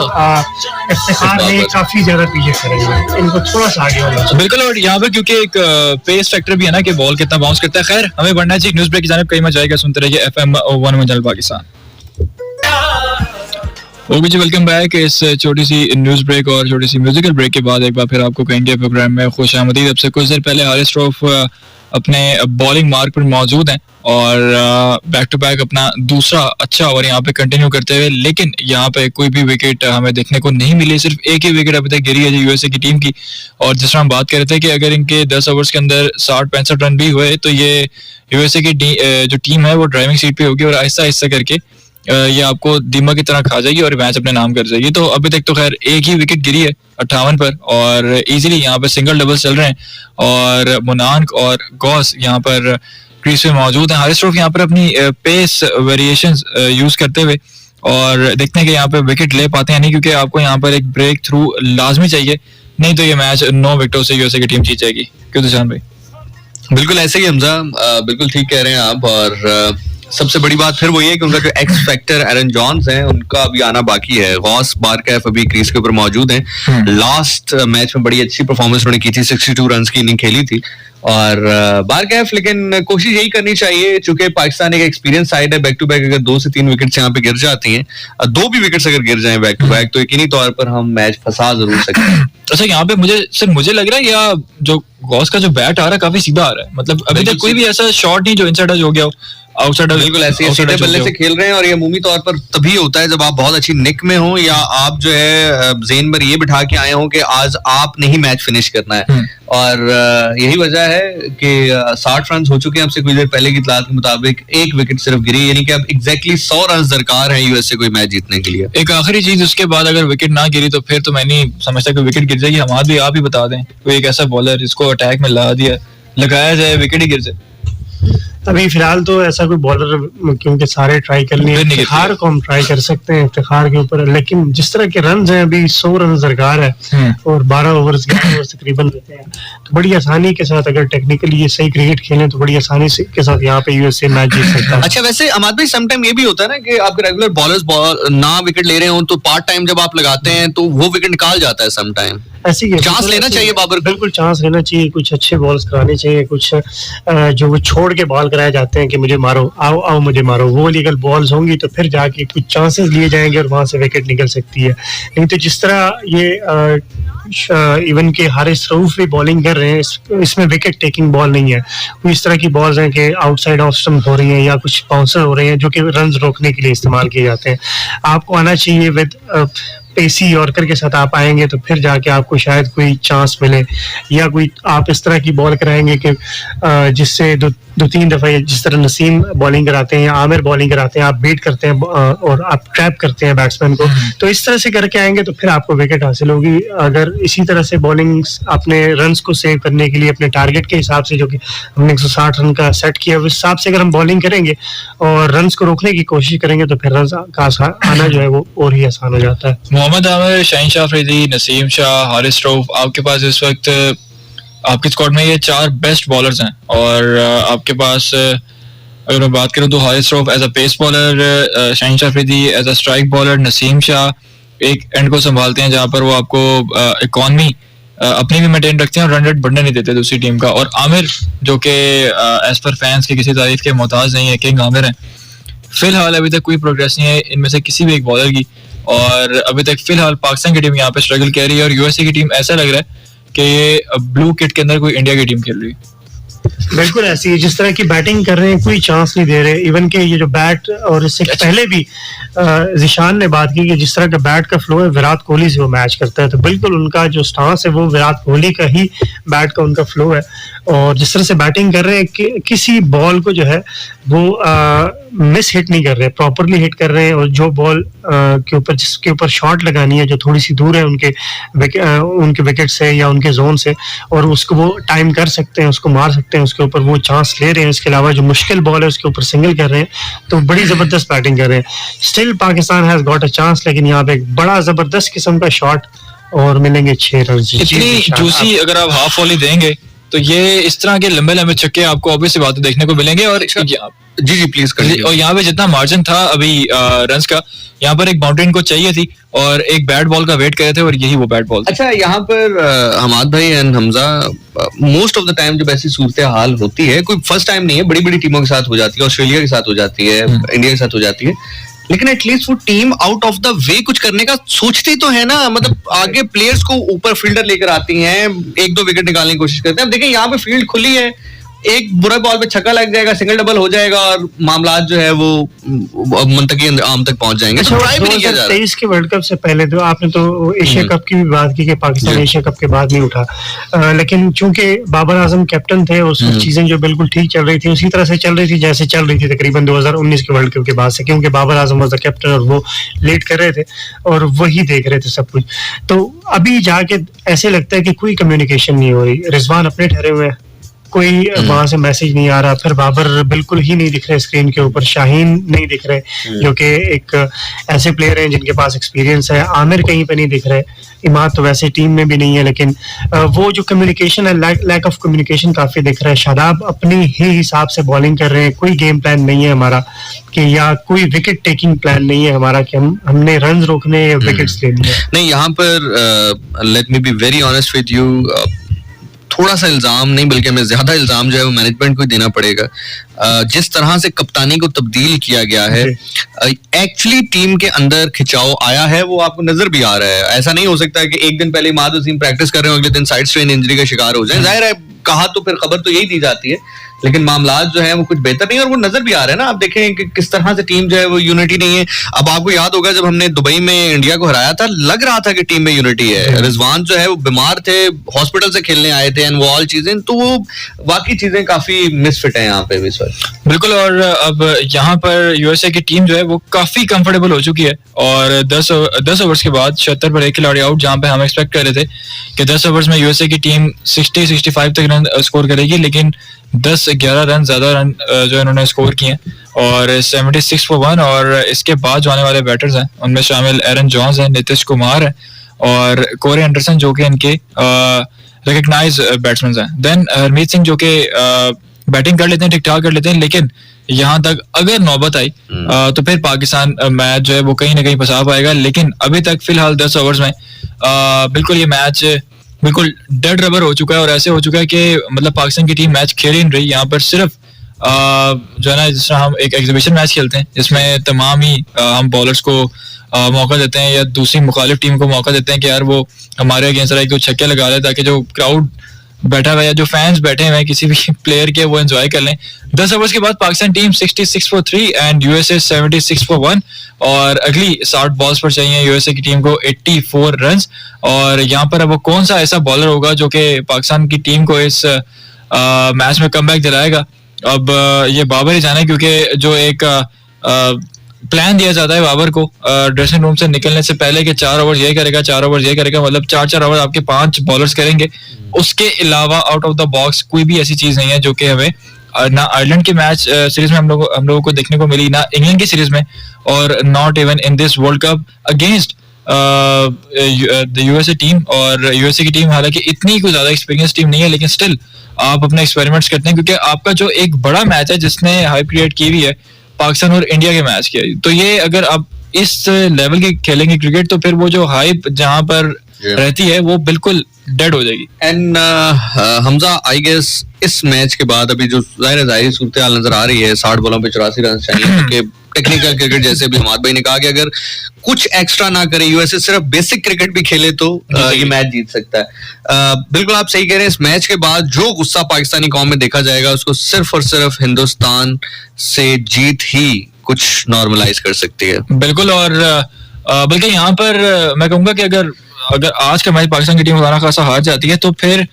D: इफ्तिखार ने काफी ज्यादा पीछे करेंगे, इनको थोड़ा सा आगे होना।
A: बिल्कुल, और यहाँ पे क्योंकि एक पेस फैक्टर भी है ना कि बॉल कितना बाउंस करता है। खैर हमें बढ़ना चाहिए न्यूज़ ब्रेक की जानिब, कहीं मत जाएगा, सुनते रहिए FM 1 चैनल पाकिस्तान। ओके जी, वेलकम बैक। इस छोटी सी न्यूज़ ब्रेक और छोटी सी म्यूजिकल ब्रेक के बाद एक बार फिर आपको कहेंगे प्रोग्राम में खुश आमदीद। अब से कुछ देर पहले हारिस रऊफ अपने बॉलिंग मार्क पर मौजूद हैं और बैक टू बैक अपना दूसरा अच्छा ओवर यहाँ पे कंटिन्यू करते हुए, लेकिन यहाँ पे कोई भी विकेट हमें देखने को नहीं मिली। सिर्फ एक ही विकेट अभी तक गिरी है यूएसए की टीम की। और जिस तरह हम बात कर रहे थे कि अगर इनके 10 ओवर्स के अंदर 60-65 रन भी हुए तो ये यूएसए की जो टीम है वो ड्राइविंग सीट पे होगी और आहिस्ता आहिस्ता करके ये आपको दीमक की तरह खा जाएगी और मैच अपने नाम कर जाएगी। तो अभी तक तो खैर एक ही विकेट गिरी है 58 पर, और इजीली यहाँ पर सिंगल डबल्स चल रहे हैं और मुनांक और गॉस यहाँ पर क्रीज पे मौजूद हैं। हारिस रऊफ यहाँ पर अपनी पेस वेरिएशंस यूज करते हुए और देखते हैं कि यहाँ पे विकेट ले पाते हैं नहीं, क्योंकि आपको यहाँ पर एक ब्रेक थ्रू लाजमी चाहिए, नहीं तो ये मैच 9 विकेटों से यूएसए की टीम जीत जाएगी। क्यों तुझान भाई?
C: बिल्कुल ऐसे ही हमजा, बिल्कुल ठीक कह रहे हैं आप। और सबसे बड़ी बात फिर वही है कि उनका जो एक्स फैक्टर एरन जॉन्स है, उनका अभी आना बाकी है। गॉस बारकैफ अभी क्रीज के ऊपर मौजूद हैं। लास्ट मैच में बड़ी अच्छी परफॉर्मेंस उन्होंने की थी, 62 रन की इनिंग खेली थी और बारकैफ, लेकिन कोशिश यही करनी चाहिए, चूंकि पाकिस्तान एक एक्सपीरियंस साइड है। बैक टू बैक अगर 2 से 3 विकेट्स यहाँ पे गिर जाती हैं, 2 भी विकेट्स अगर गिर जाएं बैक टू बैक, तो यकीनी तौर पर हम मैच फंसा जरूर सकते हैं।
A: अच्छा, यहाँ पे मुझे लग रहा है या जो गॉस का जो बैट आ रहा है काफी सीधा आ रहा है, मतलब अभी तक कोई भी ऐसा शॉट नहीं जो इनसाइड एज हो गया हो। आउटसाइडर
C: बिल्कुल ऐसे ही सीधे बल्ले से खेल रहे हैं, और ये अमूमी तौर पर तभी होता है जब आप बहुत अच्छी निक में हो, या आप जो है ज़हन पर ये बिठा के आए हो कि आज आपने ही मैच फिनिश करना है। और यही वजह है कि 60 रन हो चुके हैं। आपसे कुछ देर पहले की इत्तलात के मुताबिक एक विकेट सिर्फ गिरी, यानी कि अब एग्जैक्टली 100 रन दरकार है यूएसए कोई मैच जीतने के लिए।
A: एक आखिरी चीज, उसके बाद अगर विकेट ना गिरी तो फिर तो मैं नहीं समझता कि विकेट गिर जाएगी। हमाद भी आप ही बता दें कोई एक ऐसा बॉलर जिसको अटैक में लगाया जाए विकेट ही गिर जाए।
D: अभी फिलहाल तो ऐसा कोई बॉलर, क्योंकि सारे ट्राई कर लिए, इफ्तिखार को हम ट्राई कर सकते हैं इफ्तिखार के ऊपर, लेकिन जिस तरह के रन हैं अभी 100 रन दरकार है और 12 ओवर्स तकरीबन रहते हैं, तो बड़ी आसानी के साथ अगर टेक्निकली ये सही क्रिकेट खेलें तो बड़ी आसानी के साथ यहाँ पे यूएसए मैच जीत सकता है।
C: अच्छा, वैसे अहमद भाई समटाइम ये भी होता है ना कि आपके रेगुलर बॉलर्स ना विकेट ले रहे हो तो पार्ट टाइम जब आप लगाते हैं तो वो विकेट निकाल जाता है समटाइम।
D: ऐसी
C: चांस लेना चाहिए बाबर,
D: बिल्कुल चांस लेना चाहिए, कुछ अच्छे बॉल्स कराने चाहिए, कुछ जो वो छोड़ के बॉल कराए जाते हैं कि मुझे मारो, आओ आओ मुझे मारो, वो वाली अगर बॉल्स होंगी तो फिर जाके कुछ चांसेस लिए जाएंगे और वहां से विकेट निकल सकती है। नहीं तो जिस तरह ये इवन के हारिस रऊफ भी बॉलिंग कर रहे हैं, इसमें विकेट टेकिंग बॉल नहीं है, कोई इस तरह की बॉल्स हैं कि आउटसाइड ऑफ स्टंप हो रही हैं या कुछ बाउंसर हो रहे हैं जो कि रन रोकने के लिए इस्तेमाल किए जाते हैं। आपको आना चाहिए विद पेसी यॉर्कर के साथ आप आएंगे तो फिर जाके आपको शायद कोई चांस मिले, या कोई आप इस तरह की बॉल कराएंगे कि जिससे दो तीन दफा जिस तरह नसीम बॉलिंग कराते हैं या आमिर बॉलिंग कराते हैं, आप बीट करते हैं और आप ट्रैप करते हैं बैट्समैन को, तो इस तरह से करके आएंगे तो फिर आपको विकेट हासिल होगी। अगर इसी तरह से बॉलिंग अपने रन्स को सेव करने के लिए अपने टारगेट के हिसाब से, जो कि हमने 160 रन का सेट किया, उस हिसाब से अगर हम बॉलिंग करेंगे और रन्स को रोकने की कोशिश करेंगे तो फिर रन्स का आना जो है वो और ही आसान हो जाता है।
A: मोहम्मद आमिर, शाहीन शाह अफरीदी, नसीम शाह, हारिस रऊफ, आपके पास इस वक्त आपके स्क्वाड में ये 4 बेस्ट बॉलर्स हैं। और आपके पास अगर मैं बात करूं तो Haris Rauf as a pace bowler, Shaheen Shah Afridi as a strike bowler, Naseem Shah एक एंड को संभालते हैं जहां पर वो आपको इकॉनमी अपनी भी मेंटेन रखते हैं और रन रेट बढ़ने नहीं देते दूसरी टीम का। और आमिर जो कि एज पर फैंस के किसी तारीफ के मोहताज नहीं है, किंग आमिर है। फिलहाल अभी तक कोई प्रोग्रेस नहीं है इनमें से किसी भी एक बॉलर की, और अभी तक फिलहाल पाकिस्तान की टीम यहाँ पे स्ट्रगल कर रही है और यूएसए की टीम ऐसा लग रहा है कि ये ब्लू किट के अंदर कोई इंडिया की टीम खेल रही है।
D: बिल्कुल ऐसी है, जिस तरह की बैटिंग कर रहे हैं कोई चांस नहीं दे रहे। इवन के ये जो बैट, और इससे पहले भी जिशान ने बात की कि जिस तरह का बैट का फ्लो है विराट कोहली से वो मैच करता है, तो बिल्कुल उनका जो स्टांस है वो विराट कोहली का ही बैट का उनका फ्लो है। और जिस तरह से बैटिंग कर रहे हैं कि किसी बॉल को जो है वो मिस हिट नहीं कर रहे, प्रॉपरली हिट कर रहे हैं, और जो बॉल के ऊपर जिसके ऊपर शॉट लगानी है जो थोड़ी सी दूर है उनके विकेट से या उनके जोन से, और उसको वो टाइम कर सकते हैं, उसको मार सकते हैं, उसके ऊपर वो चांस ले रहे हैं। इसके अलावा जो मुश्किल बॉल है उसके ऊपर सिंगल कर रहे हैं, तो बड़ी जबरदस्त बैटिंग कर रहे हैं। Still Pakistan has got a chance, लेकिन यहाँ पे एक बड़ा जबरदस्त किस्म का शॉट और मिलेंगे 6 रन।
A: इतनी जूसी अगर आप हाफ वॉली देंगे तो ये इस तरह के लंबे लंबे छक्के आपको ऑब्वियस बातें देखने को मिलेंगे। और
C: जी प्लीज करिए।
A: और यहाँ पे जितना मार्जिन था अभी रन्स का, यहाँ पर एक बाउंड्री इनको चाहिए थी और एक बैट बॉल का वेट कर रहे थे और यही वो बैट बॉल।
C: अच्छा, यहाँ पर हमाद भाई and Hamza, most of the time जब ऐसी सूरत हाल होती है, कोई फर्स्ट टाइम नहीं है, बड़ी बड़ी टीमों के साथ हो जाती है, ऑस्ट्रेलिया के साथ हो जाती है, इंडिया के साथ हो जाती है, लेकिन एटलीस्ट वो team out of the way कुछ करने का सोचती तो है ना। मतलब आगे प्लेयर्स को ऊपर फील्डर लेकर आती हैं, 1-2 विकेट निकालने की कोशिश करते हैं। अब देखिए यहाँ पे फील्ड खुली है, एक बुरा बॉल पे छक्का लग जाएगा, सिंगल डबल हो जाएगा और मामलात जो है वो मंतकी आम तक पहुंच जाएंगे।
D: अच्छा, 2023 के वर्ल्ड कप से पहले तो आपने तो एशिया कप की भी बात की कि पाकिस्तान एशिया कप के बाद नहीं उठा, लेकिन चूंकि बाबर आजम कैप्टन थे और चीजें जो बिल्कुल ठीक चल रही थी उसी तरह से चल रही थी जैसे चल रही थी तकरीबन 2019 के वर्ल्ड कप के बाद से, क्योंकि Babar Azam was the captain और वो लीड कर रहे थे और वही देख रहे थे सब कुछ। तो अभी जाके ऐसे लगता है कि कोई कम्युनिकेशन नहीं हो रही। रिजवान अपने ठहरे हुए हैं, कोई वहां से मैसेज नहीं आ रहा, फिर बाबर बिल्कुल ही नहीं दिख रहे स्क्रीन के ऊपर, शाहीन नहीं दिख रहे जो कि एक ऐसे प्लेयर हैं जिनके पास एक्सपीरियंस है, आमिर कहीं पे नहीं दिख रहे, इमाद तो वैसे टीम में भी नहीं है, लेकिन वो जो कम्युनिकेशन है, लैक ऑफ कम्युनिकेशन काफी दिख रहा है। शादाब अपने ही हिसाब से बॉलिंग कर रहे हैं, कोई गेम प्लान नहीं है हमारा कि या कोई विकेट टेकिंग प्लान नहीं है हमारा कि हमने रन रोकने या विकेट्स लेने हैं।
C: नहीं, यहाँ पर let me be very honest with you, थोड़ा सा इल्जाम नहीं बल्कि हमें ज्यादा इल्जाम जो है वो मैनेजमेंट को ही देना पड़ेगा। जिस तरह से कप्तानी को तब्दील किया गया है, एक्चुअली टीम के अंदर खिंचाव आया है, वो आपको नजर भी आ रहा है। ऐसा नहीं हो सकता कि एक दिन पहले इमाद वसीम प्रैक्टिस कर रहे हो, अगले दिन साइड स्ट्रेन इंजरी का शिकार हो जाए। जाहिर है, कहा तो फिर खबर तो यही दी जाती है, लेकिन मामलात जो है वो कुछ बेहतर नहीं है, और वो नजर भी आ रहा है ना। आप देखें कि किस तरह से टीम जो है वो यूनिटी नहीं है। अब आपको याद होगा जब हमने दुबई में इंडिया को हराया था, लग रहा था कि टीम में यूनिटी है। रिजवान जो है वो बीमार थे, हॉस्पिटल से खेलने आए थे, एंड वो ऑल चीजें, तो वो बाकी चीजें काफी मिसफिट है यहाँ पे भी सर।
A: बिल्कुल। और अब यहाँ पर यूएसए की टीम जो है वो काफी कंफर्टेबल हो चुकी है, और 10 ओवर्स के बाद 76 पर एक खिलाड़ी आउट, जहाँ पे हम एक्सपेक्ट कर रहे थे कि 10 ओवर्स में यूएसए की टीम 60-65 तक रन स्कोर करेगी, लेकिन 10-11 रन ज्यादा रन जो इन्होंने स्कोर किए और 76 for 1। और इसके बाद जो आने वाले बैटर्स हैं उनमें शामिल एरन जॉन्स हैं, नीतीश कुमार है और कोरे एंडरसन जो कि इनके रिकग्नाइज बैट्समैन हैं। देन हरमीत सिंह जो कि बैटिंग कर लेते हैं, ठीक ठाक कर लेते हैं, लेकिन यहाँ तक अगर नौबत आई तो फिर पाकिस्तान मैच जो है वो कहीं ना कहीं फंसा पाएगा। लेकिन अभी तक फिलहाल 10 ओवर्स में बिल्कुल ये मैच बिल्कुल डेड रबर हो चुका है, और ऐसे हो चुका है कि मतलब पाकिस्तान की टीम मैच खेल ही नहीं रही। यहाँ पर सिर्फ जो है ना, जिस तरह हम एक एग्जीबिशन मैच खेलते हैं जिसमें तमाम ही हम बॉलर्स को मौका देते हैं या दूसरी मुखालिफ टीम को मौका देते हैं कि यार वो हमारे अगेंस्ट एक दो छक्के लगा ले, ताकि जो क्राउड बैठा हुआ है या जो फैंस बैठे हुए हैं किसी भी प्लेयर के वो एंजॉय कर लें। 10 ओवर्स के बाद Pakistan team 66 for 3 and USA 76 for 1, और अगली 60 बॉल्स पर चाहिए यूएसए की टीम को 84 रन्स। और यहाँ पर अब वो कौन सा ऐसा बॉलर होगा जो कि पाकिस्तान की टीम को इस मैच में कमबैक दिलाएगा, अब ये बाबर ही जाने, क्योंकि जो एक प्लान दिया जाता है बाबर को ड्रेसिंग रूम से निकलने से पहले कि 4 ओवर ये करेगा, 4 ओवर ये करेगा, मतलब 4 ओवर आपके 5 बॉलर्स करेंगे। उसके अलावा आउट ऑफ द बॉक्स कोई भी ऐसी चीज नहीं है जो कि हमें ना आयरलैंड की मैच सीरीज में हम लोगों को देखने को मिली, ना इंग्लैंड की सीरीज में, और not even in this world cup against the USA team. और यूएसए की टीम हालांकि इतनी कोई ज्यादा एक्सपीरियंस टीम नहीं है, लेकिन स्टिल आप अपने एक्सपेरिमेंट्स करते हैं, क्योंकि आपका जो एक बड़ा मैच है जिसने हाइप क्रिएट की हुई है पाकिस्तान और इंडिया के मैच की, तो ये अगर आप इस लेवल के खेलेंगे क्रिकेट तो फिर वो जो हाइप जहां पर रहती है वो बिल्कुल डेड हो जाएगी।
C: एंड हमजा आई गेस इस मैच के बाद अभी जो जाहिर सूरत हाल नजर आ रही है, 60 बॉलों पे 84 रन चाहिए, क्योंकि टेक्निकल क्रिकेट जैसे भी हमाद भाई ने कहा कि अगर कुछ एक्स्ट्रा ना करे यूएसए, सिर्फ बेसिक क्रिकेट भी खेले तो ये मैच जीत सकता है। बिल्कुल आप सही कह रहे हैं। इस मैच के बाद जो गुस्सा पाकिस्तानी कौम में देखा जाएगा उसको सिर्फ और सिर्फ हिंदुस्तान से जीत ही कुछ नॉर्मलाइज कर सकती है।
A: बिल्कुल। और बल्कि यहाँ पर मैं कहूंगा कि अगर आज का मैच पाकिस्तान की टीम खाना खासा हार जाती है तो फिर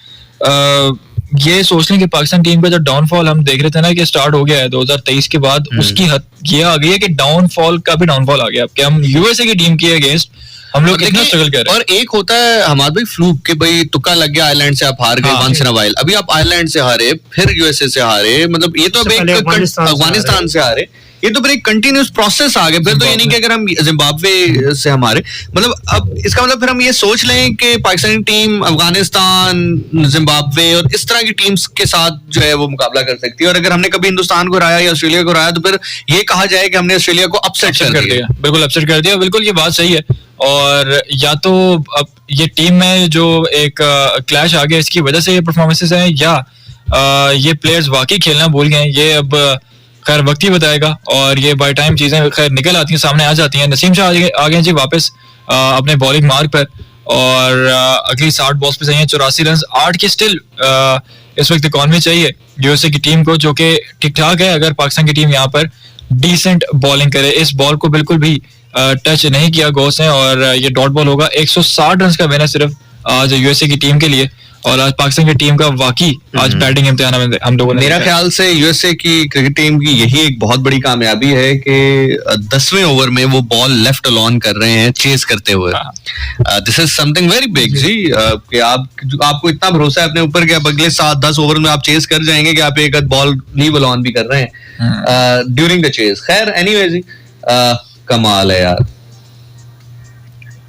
A: ये सोच लें कि पाकिस्तान टीम का जो डाउनफॉल हम देख रहे थे ना कि स्टार्ट हो गया है 2023 के बाद, उसकी हद ये आ गई है कि डाउनफॉल का भी डाउनफॉल आ गया। अब हम यूएसए की टीम के अगेंस्ट हम लोग कितना स्ट्रगल कर रहे हैं।
C: और एक होता है हमारे भाई फ्लूक के भाई तुक्का लग गया, आयरलैंड से आप हार गए वंस इन अ व्हाइल, अभी आप आयरलैंड से हारे, फिर यूएसए से हारे, मतलब ये तो अब एक अफगानिस्तान से हारे, ये तो फिर एक कंटिन्यूस प्रोसेस आ गया। फिर तो ये नहीं कि अगर हम जिम्बाब्वे से हमारे, मतलब अब इसका मतलब फिर हम ये सोच लें कि पाकिस्तानी टीम अफगानिस्तान, जिम्बाब्वे और इस तरह की टीम्स के साथ जो है वो मुकाबला कर सकती है। और अगर हमने कभी हिंदुस्तान को हराया या ऑस्ट्रेलिया को हराया तो फिर ये कहा जाए कि हमने ऑस्ट्रेलिया को अपसेट कर दिया।
A: बिल्कुल अपसेट कर दिया, बिल्कुल ये बात सही है। और या तो अब ये टीम में जो एक क्लैश आ गया इसकी वजह से ये परफॉर्मेंसेस हैं, या ये प्लेयर्स वाकई खेलना भूल गए, ये अब खैर वक्त ही बताएगा। और ये बाय टाइम चीजें खैर निकल आती हैं, सामने आ जाती हैं। नसीम शाह आ गए जी वापस अपने बॉलिंग मार्क पर, और अगली 60 बॉल्स पे चाहिए 84 रन, 8 की स्टिल इस वक्त इकॉनमी चाहिए यूएसए की टीम को, जो कि ठीक ठाक है अगर पाकिस्तान की टीम यहाँ पर डिसेंट बॉलिंग करे। इस बॉल को बिल्कुल भी टच नहीं किया गोस ने, और ये डॉट बॉल होगा। 160 रन का विनर सिर्फ आज यूएसए की टीम के लिए, और आज पाकिस्तान की टीम का वाकई आज बैटिंग इम्तिहान हम लोगों ने,
C: मेरा ख्याल से यूएसए की क्रिकेट टीम की यही एक बहुत बड़ी कामयाबी है कि 10वें ओवर में वो बॉल लेफ्ट अलॉन कर रहे हैं चेस करते हुए। This is something very big जी, कि आपको इतना भरोसा है अपने ऊपर कि आप अगले 7-10 ओवर में आप चेस कर जाएंगे कि आप एक बॉल लीव अलॉन भी कर रहे हैं ड्यूरिंग द चेस। खैर एनीवे जी, कमाल है यार,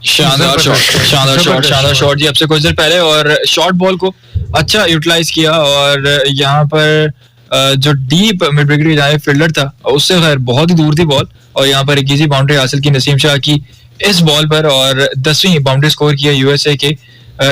A: शानदार शॉट जी आपसे कुछ देर पहले, और शॉर्ट बॉल को अच्छा यूटिलाइज किया। और यहाँ पर जो डीप मिड विकेट जाए फील्डर था उससे खैर बहुत ही दूर थी बॉल, और यहाँ पर एक इजी बाउंड्री हासिल की नसीम शाह की इस बॉल पर, और 10वीं बाउंड्री स्कोर किया यूएसए के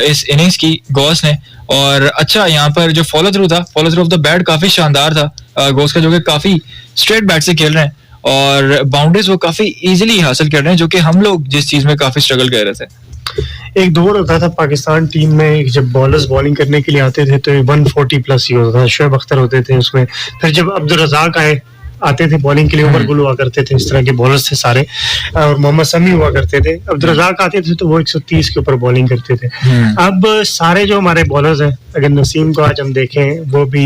A: इस इनिंग्स की गॉस ने। और अच्छा यहाँ पर जो follow through of the bat काफी शानदार था गॉस का, जो कि काफी स्ट्रेट बैट से खेल रहे हैं और बाउंड्रीज वो काफी इजीली हासिल कर रहे हैं, जो कि हम लोग जिस चीज में काफी स्ट्रगल कर रहे थे।
D: एक दौर होता था पाकिस्तान टीम में, जब बॉलर्स बॉलिंग करने के लिए आते थे तो 140 प्लस ही होता था। शोएब अख्तर होते थे उसमें, फिर जब अब्दुल रज़ाक आते थे बॉलिंग के लिए, उमर गुल हुआ करते थे, इस तरह के बॉलर्स थे सारे, और मोहम्मद शमी हुआ करते थे। अब्दुल रज़ाक आते थे तो वो 130 के ऊपर बॉलिंग करते थे। अब सारे जो हमारे बॉलर्स हैं, अगर नसीम को आज हम देखें, वो भी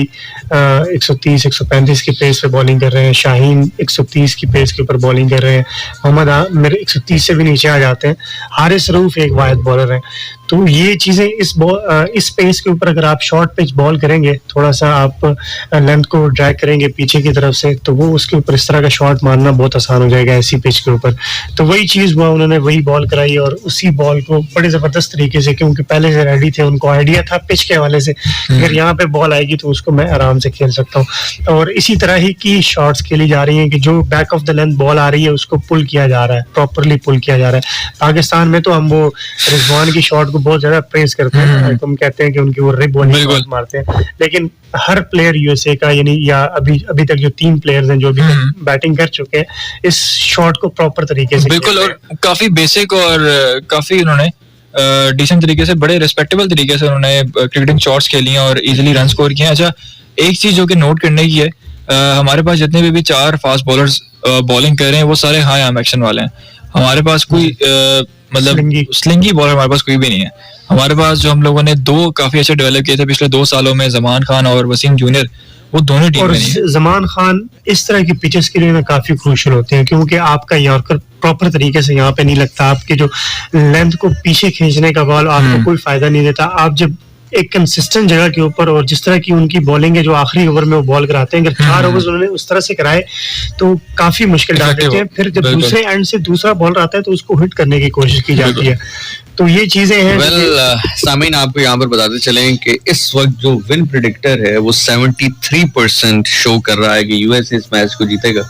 D: 130 135 की पेस पे बॉलिंग कर रहे हैं। शाहीन 130 की पेस के ऊपर बॉलिंग कर रहे हैं। मोहम्मद आमिर 130 से भी नीचे आ जाते हैं। हारिस रऊफ एक वाहिद बॉलर है। तो ये चीजें इस पेस के ऊपर अगर आप शॉर्ट पिच बॉल करेंगे, थोड़ा सा आप लेंथ को ड्रैग करेंगे पीछे की तरफ से, तो वो उसके ऊपर इस तरह का शॉट मारना बहुत आसान हो जाएगा ऐसी पिच के ऊपर। तो वही चीज हुआ, उन्होंने वही बॉल कराई और उसी बॉल को बड़े जबरदस्त तरीके से, क्योंकि पहले से रेडी थे, उनको आइडिया था पिच के हवाले से, अगर यहाँ पे बॉल आएगी तो उसको मैं आराम से खेल सकता हूँ। और इसी तरह ही की शॉट्स खेली जा रही हैं कि जो back of the length ball आ रही है उसको पुल किया जा रहा है, प्रॉपरली पुल किया जा रहा है। पाकिस्तान में तो हम वो रिजवान की शॉट को बहुत ज्यादा प्रेस करते हैं, हम कहते हैं कि उनकी वो रिब वाली शॉट मारते हैं, लेकिन हर प्लेयर यूएसए का, यानी या अभी तक जो 3 प्लेयर्स हैं जो अभी तक बैटिंग कर चुके हैं, इस शॉट को प्रॉपर तरीके से
A: बिल्कुल, और काफी बेसिक और काफी उन्होंने डिसेंट तरीके से, बड़े रिस्पेक्टेबल तरीके से उन्होंने क्रिकेटिंग शॉट्स खेली हैं और इजीली रन स्कोर किए हैं। अच्छा, एक चीज जो कि नोट करने की है, हमारे पास जितने भी 4 फास्ट बॉलर्स बॉलिंग कर रहे हैं वो सारे हाई आर्म एक्शन वाले हैं। हमारे पास कोई मतलब स्लिंगी बॉलर हमारे पास कोई भी नहीं है। हमारे पास जो हम लोगों ने 2 काफी अच्छे डेवलप किए थे पिछले 2 सालों में, जमान खान और वसीम जूनियर, वो दोनों टीम में नहीं है।
D: जमान खान इस तरह की पिचेस के लिए ना काफी क्रूशियल होते हैं, क्योंकि आपका यॉर्कर प्रॉपर तरीके से यहाँ पे नहीं लगता, आपके जो लेंथ को पीछे खींचने का बॉल आपको कोई फायदा नहीं देता। आप जब एक कंसिस्टेंट जगह के ऊपर, और जिस तरह की उनकी बॉलिंग है जो आखिरी ओवर में वो बॉल कराते हैं, अगर 4 ओवर्स उन्होंने उस तरह से कराए तो काफी मुश्किल डाल देते हैं। फिर जब दूसरे एंड से दूसरा बॉल आता है तो उसको हिट करने की कोशिश की जाती है। तो ये चीजें हैं।
C: सामीन, आपको यहाँ पर बताते चलें कि इस वक्त जो विन प्रेडिक्टर है वो 73% शो कर रहा है कि यूएसए इस मैच को जीतेगा।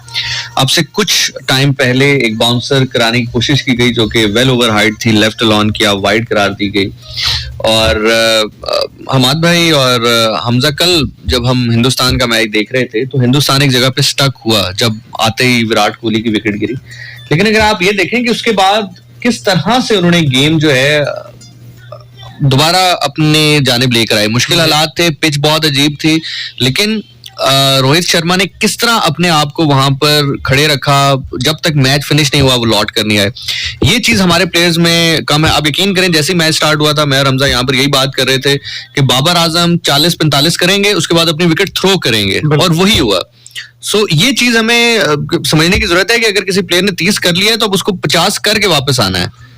C: आपसे कुछ टाइम पहले एक बाउंसर कराने की कोशिश की गई जो कि वेल ओवर हाइट थी, लेफ्ट लॉन किया, वाइड करार दी गई। और हमाद भाई और हमजा, कल जब हम हिंदुस्तान का मैच देख रहे थे तो हिंदुस्तान एक जगह पे स्टक हुआ जब आते ही विराट कोहली की विकेट गिरी। लेकिन अगर आप ये देखें कि उसके बाद किस तरह से उन्होंने गेम जो है दोबारा अपने जानिब लेकर आए। मुश्किल हालात थे, पिच बहुत अजीब थी, लेकिन रोहित शर्मा ने किस तरह अपने आप को वहां पर खड़े रखा जब तक मैच फिनिश नहीं हुआ, वो लौट कर नहीं आए। ये चीज हमारे प्लेयर्स में कम है। आप यकीन करें, जैसे मैच स्टार्ट हुआ था, मैं और हमजा यहाँ पर यही बात कर रहे थे कि बाबर आजम 40-45 करेंगे, उसके बाद अपनी विकेट थ्रो करेंगे, और वही हुआ। सो ये चीज हमें समझने की जरूरत है कि अगर किसी प्लेयर ने 30 कर लिया है तो अब उसको 50 करके वापस आना है।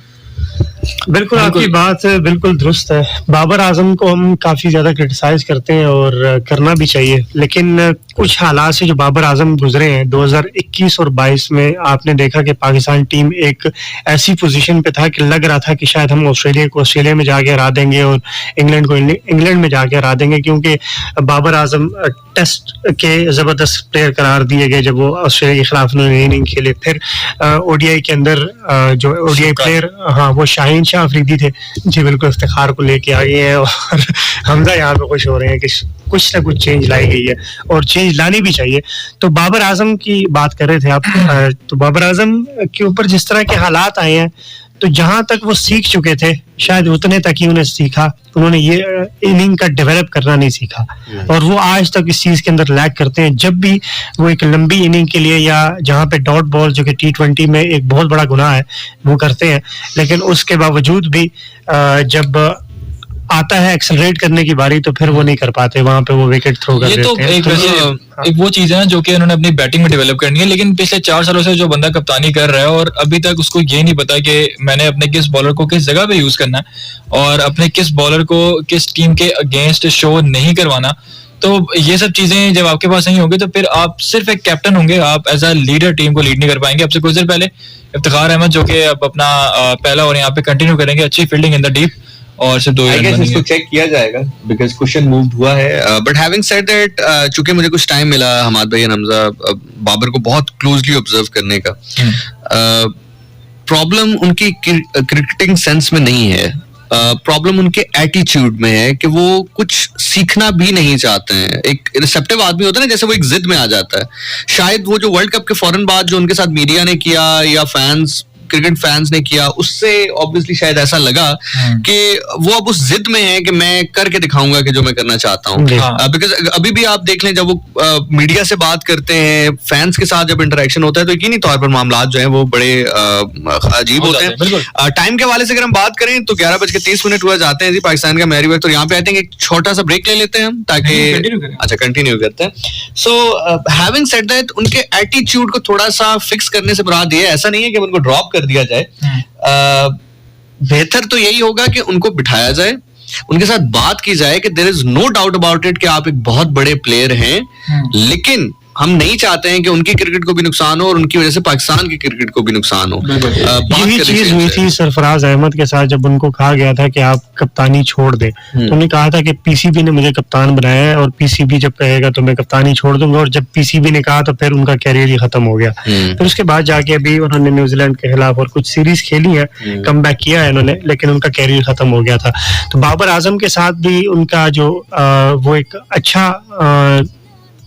D: बिल्कुल, आपकी बात बिल्कुल दुरुस्त है। बाबर आजम को हम काफी ज्यादा क्रिटिसाइज करते हैं और करना भी चाहिए, लेकिन कुछ हालात से जो बाबर आजम गुजरे हैं 2021 और 22 में, आपने देखा कि पाकिस्तान टीम एक ऐसी पोजीशन पे था कि लग रहा था कि शायद हम ऑस्ट्रेलिया में जाके हरा देंगे और इंग्लैंड को इंग्लैंड में जाके हरा देंगे, क्योंकि बाबर आजम टेस्ट के जबरदस्त प्लेयर करार दिए गए जब वो ऑस्ट्रेलिया के खिलाफ उन्होंने इनिंग खेले। फिर ओडीआई के अंदर जो ओडीआई प्लेयर, हाँ, वो शाहीन शाह अफरीदी थे जी, बिल्कुल इफ्तिखार को लेके आ गए हैं। और हमजा यहाँ पे खुश हो रहे हैं कि कुछ ना कुछ चेंज लाई गई है और चेंज लानी भी चाहिए। तो बाबर आजम की बात कर रहे थे आप, तो बाबर आजम के ऊपर जिस तरह के हालात आए हैं, तो जहां तक वो सीख चुके थे शायद उतने तक ही उन्हें सीखा, उन्होंने ये इनिंग का डेवलप करना नहीं सीखा, और वो आज तक इस चीज के अंदर लैग करते हैं। जब भी वो एक लंबी इनिंग के लिए, या जहां पे डॉट बॉल जो कि T20 में एक बहुत बड़ा गुनाह है, वो करते हैं, लेकिन उसके बावजूद भी जब आता है एक्सेलरेट करने की बारी तो फिर वो नहीं कर पाते, वहां पे वो विकेट थ्रो कर देते हैं।
A: एक वो चीज है ना जो कि उन्होंने अपनी बैटिंग में डेवलप करनी है, लेकिन पिछले 4 सालों से जो बंदा कप्तानी कर रहा है और अभी तक उसको ये नहीं पता कि मैंने अपने किस बॉलर को किस जगह पे यूज करना है और अपने किस बॉलर को किस टीम के अगेंस्ट शो नहीं करवाना। तो ये सब चीजें जब आपके पास नहीं होंगे तो फिर आप सिर्फ एक कैप्टन होंगे, आप एज अ लीडर टीम को लीड नहीं कर पाएंगे। आपसे कुछ देर पहले इफ्तिखार अहमद जो कि अब अपना पहला ओवर यहाँ पे कंटिन्यू करेंगे, अच्छी फील्डिंग इन द डीप, और सिर्फ 2 रन
C: इसको चेक किया जाएगा बिकॉज क्वेश्चन मूव हुआ है। बट हैविंग सेड दैट, चूंकि मुझे कुछ टाइम मिला हमाद भाई हमजा बाबर को बहुत क्लोजली ऑब्जर्व करने का, प्रॉब्लम उनकी क्रिकेटिंग सेंस में नहीं है, प्रॉब्लम उनके एटीट्यूड में है कि वो कुछ सीखना भी नहीं चाहते हैं। एक रिसेप्टिव आदमी होता है ना, जैसे वो एक जिद में आ जाता है। शायद वो जो वर्ल्ड कप के फौरन बाद जो उनके साथ मीडिया ने किया या फैंस क्रिकेट फैंस ने किया, उससे ऑब्वियसली शायद ऐसा लगा कि वो अब उस जिद में है कि मैं करके दिखाऊंगा कि जो मैं करना चाहता हूँ. बिकॉज अभी भी आप देख लें, जब वो मीडिया से बात करते हैं, फैंस के साथ जब इंटरेक्शन होता है, तो यकीनी तौर पर मामला जो है वो बड़े अजीब होते हैं. टाइम के हवाले से अगर हम बात करें तो 11:30 हुआ जाते हैं जी पाकिस्तान का मैरी वक्त. तो यहाँ पे आई थिंक एक छोटा सा ब्रेक ले लेते हैं हम, ताकि अच्छा कंटिन्यू करते हैं. सो हैविंग सेड दैट, उनके एटीट्यूड को थोड़ा सा फिक्स करने से मुराद ये है, ऐसा नहीं है कि उनको ड्रॉप कर दिया जाए. बेहतर तो यही होगा कि उनको बिठाया जाए, उनके साथ बात की जाए कि there is no doubt about it कि आप एक बहुत बड़े प्लेयर हैं, लेकिन हम नहीं चाहते हैं कि उनकी क्रिकेट को भी नुकसान हो और उनकी वजह से पाकिस्तान की क्रिकेट को भी नुकसान हो.
D: यही चीज हुई थी सरफराज अहमद के साथ, जब उनको कहा गया था कि आप कप्तानी छोड़ दें. तो उन्होंने कहा था कि पीसीबी ने मुझे कप्तान बनाया है और पीसीबी जब कहेगा तो मैं कप्तानी छोड़ दूंगा. और जब पीसीबी ने कहा तो फिर उनका कैरियर ही खत्म हो गया. फिर उसके बाद जाके अभी उन्होंने न्यूजीलैंड के खिलाफ और कुछ सीरीज खेली है, कम बैक किया है उन्होंने, लेकिन उनका कैरियर खत्म हो गया था. तो बाबर आजम के साथ भी उनका जो वो एक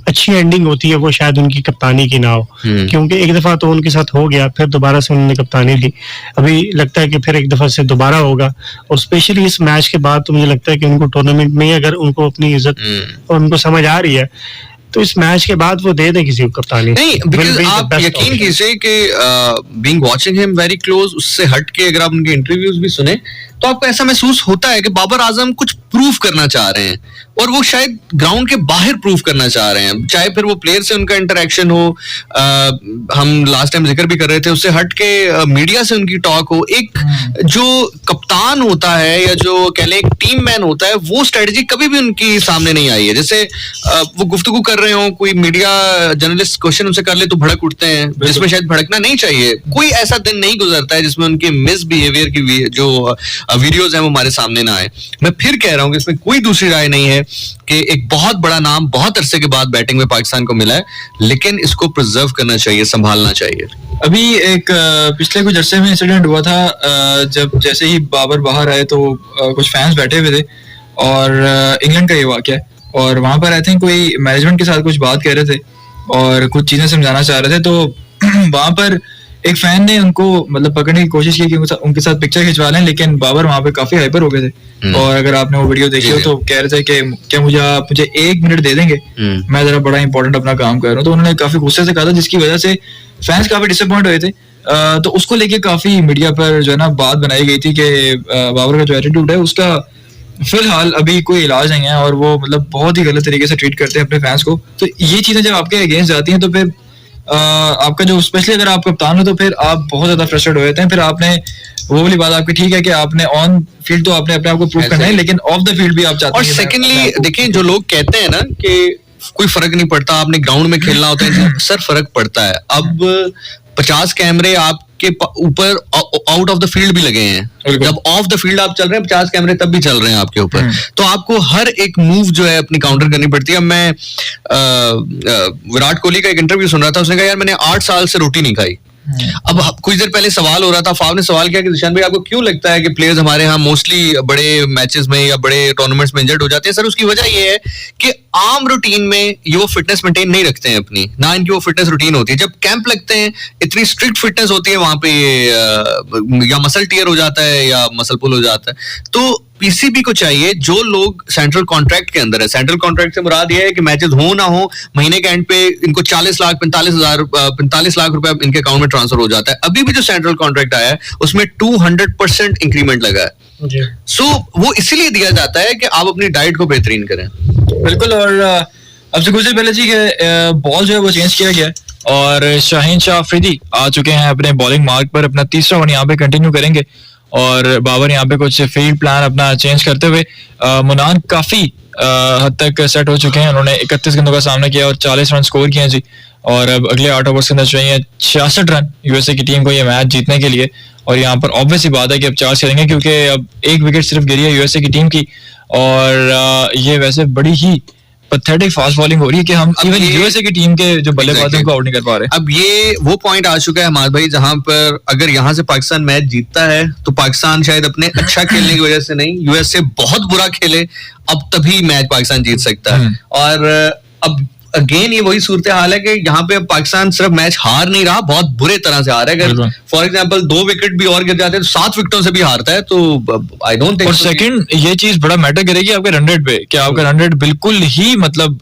D: अच्छी एंडिंग होती है, वो शायद उनकी कप्तानी की ना हो, क्योंकि एक दफा तो उनके साथ हो गया, फिर दोबारा से उन्होंने कप्तानी ली. अभी लगता है कि फिर एक दफा से दोबारा होगा. और स्पेशली इस मैच के बाद तो मुझे लगता है कि उनको टूर्नामेंट में अगर उनको अपनी इज्जत और उनको समझ आ रही है, तो इस मैच के बाद वो दे दे किसी को कप्तानी.
C: नहीं, बिकॉज़ आप यकीन कीजिए कि being watching him very close, उससे हट के अगर आप उनके इंटरव्यूज भी सुने तो आपको ऐसा महसूस होता है कि बाबर आजम कुछ प्रूव करना चाह रहे हैं, और वो शायद ग्राउंड के बाहर प्रूव करना चाह रहे हैं, चाहे फिर वो प्लेयर से उनका इंटरेक्शन हो, हम लास्ट टाइम जिक्र भी कर रहे थे, उससे हट के मीडिया से उनकी टॉक हो. एक जो कप्तान होता है या जो कह लें एक टीम मैन होता है, वो स्ट्रेटजी कभी भी उनकी सामने नहीं आई है. जैसे वो गुफ्तगू कर रहे हो, कोई मीडिया जर्नलिस्ट क्वेश्चन उनसे कर ले तो भड़क उठते हैं, जिसमें शायद भड़कना नहीं चाहिए. कोई ऐसा दिन नहीं गुजरता है जिसमें उनके मिस बिहेवियर की जो वीडियोज हैं वो हमारे सामने ना आए. मैं फिर कह रहा हूँ कि इसमें कोई दूसरी राय नहीं है कि एक बहुत बड़ा नाम बहुत अरसे के बाद बैटिंग में पाकिस्तान को मिला है, लेकिन इसको प्रिजर्व करना चाहिए, संभालना चाहिए.
A: अभी एक पिछले कुछ अरसे में इंसिडेंट हुआ था, जब जैसे ही बाबर बाहर आए तो कुछ फैंस बैठे हुए थे, और इंग्लैंड का ये वाक़या है, और वहाँ पर आई थिंक कोई मैनेजमेंट के साथ कुछ बात कर रहे थे और कुछ चीज़ें समझाना चाह रहे थे. तो वहाँ पर एक फैन ने उनको मतलब पकड़ने की कोशिश की कि उनके साथ पिक्चर खिंचवा लें, लेकिन बाबर वहाँ पे काफी हाइपर हो गए थे. और अगर आपने वो वीडियो देखी हो तो कह रहे थे कि क्या मुझे 1 मिनट दे देंगे, मैं जरा बड़ा इंपॉर्टेंट अपना काम कर रहा हूँ. तो उन्होंने काफी गुस्से से कहा था, जिसकी वजह से फैंस काफी डिसअपॉइंट हुए थे. तो उसको लेके काफी मीडिया पर जो है ना बात बनाई गई थी कि बाबर का जो एटीट्यूड है उसका फिलहाल अभी कोई इलाज नहीं है, और वो मतलब बहुत ही गलत तरीके से ट्रीट करते हैं अपने फैंस को. तो ये चीजें जब आपके अगेंस्ट जाती हैं तो फिर आपका जो स्पेशली अगर आप कप्तान हो तो फिर आप बहुत ज्यादा फ्रस्ट्रेट हो जाते हैं. फिर आपने वो वाली बात आपकी ठीक है कि आपने ऑन फील्ड तो आपने अपने आप को प्रूव करना है, लेकिन ऑफ द फील्ड भी आप चाहते हैं.
C: और सेकेंडली देखिए, जो लोग कहते हैं ना कि कोई फर्क नहीं पड़ता, आपने ग्राउंड में खेलना होता है, सर फर्क पड़ता है. अब 50 कैमरे आपके ऊपर आउट ऑफ द फील्ड भी लगे हैं, जब ऑफ द फील्ड आप चल रहे हैं 50 कैमरे तब भी चल रहे हैं आपके ऊपर. तो आपको हर एक मूव जो है अपनी काउंटर करनी पड़ती है. मैं विराट कोहली का एक इंटरव्यू सुन रहा था, उसने कहा यार मैंने 8 साल से रोटी नहीं खाई. अब कुछ देर पहले सवाल हो रहा था, फाव ने सवाल किया कि जिशान भाई आपको क्यों लगता है कि प्लेयर्स हमारे यहाँ मोस्टली बड़े मैचेस में या बड़े टूर्नामेंट्स में इंजर्ड हो जाते हैं? सर उसकी वजह ये है कि आम रूटीन में ये वो फिटनेस मेंटेन नहीं रखते हैं अपनी, ना इनकी वो फिटनेस रूटीन होती है. जब कैंप लगते हैं इतनी स्ट्रिक्ट फिटनेस होती है वहां पे, या मसल टीयर हो जाता है या मसल पुल हो जाता है. तो पीसीबी को चाहिए, जो लोग सेंट्रल कॉन्ट्रैक्ट के अंदर है, सेंट्रल कॉन्ट्रैक्ट से मुराद ये है कि मैचेस हो ना हो, महीने के एंड पे इनको 40 लाख 45 लाख रुपए इनके अकाउंट में ट्रांसफर हो जाता है. अभी भी जो सेंट्रल कॉन्ट्रैक्ट आया है उसमें 200% इंक्रीमेंट लगा है. सो वो इसीलिए दिया जाता है कि आप अपनी डाइट को बेहतरीन करें.
A: बिल्कुल. और अब से कुछ देर पहले जी के बॉल जो है वो चेंज किया गया है, और शाहीन शाह अफरीदी आ चुके हैं अपने बॉलिंग मार्क पर. अपना तीसरा ओवर यहाँ पे कंटिन्यू करेंगे, और बाबर यहाँ पे कुछ फील्ड प्लान अपना चेंज करते हुए मुनान काफी हद तक सेट हो चुके हैं. उन्होंने 31 गेंदों का सामना किया और 40 रन स्कोर किए जी. और अब अगले 8 ओवर्स के अंदर चाहिए 66 रन यूएसए की टीम को ये मैच जीतने के लिए. और यहाँ पर ऑब्वियस ही बात है कि अब चार्ज करेंगे, क्योंकि अब 1 विकेट सिर्फ गिरी है यूएसए की टीम की. और ये वैसे बड़ी ही पैथेटिक फास्ट बॉलिंग हो रही है कि हम इवन यूएसए की टीम के जो बल्लेबाजों को आउट नहीं कर पा रहे.
C: अब ये वो पॉइंट आ चुका है हमारे भाई, जहां पर अगर यहाँ से पाकिस्तान मैच जीतता है तो पाकिस्तान शायद अपने अच्छा खेलने की वजह से नहीं, यूएसए बहुत बुरा खेले अब तभी मैच पाकिस्तान जीत सकता है. और अब अगेन ये वही सूरत हाल है कि यहाँ पे पाकिस्तान सिर्फ मैच हार नहीं रहा, बहुत बुरे तरह से हार है. अगर फॉर एग्जांपल 2 विकेट भी और गिर जाते हैं तो 7 विकेटों से भी हारता है. तो आई डोंट थिंक.
A: और सेकंड ये चीज बड़ा मैटर करेगी आपके रन रेट पे, कि आपका रन रेट बिल्कुल ही मतलब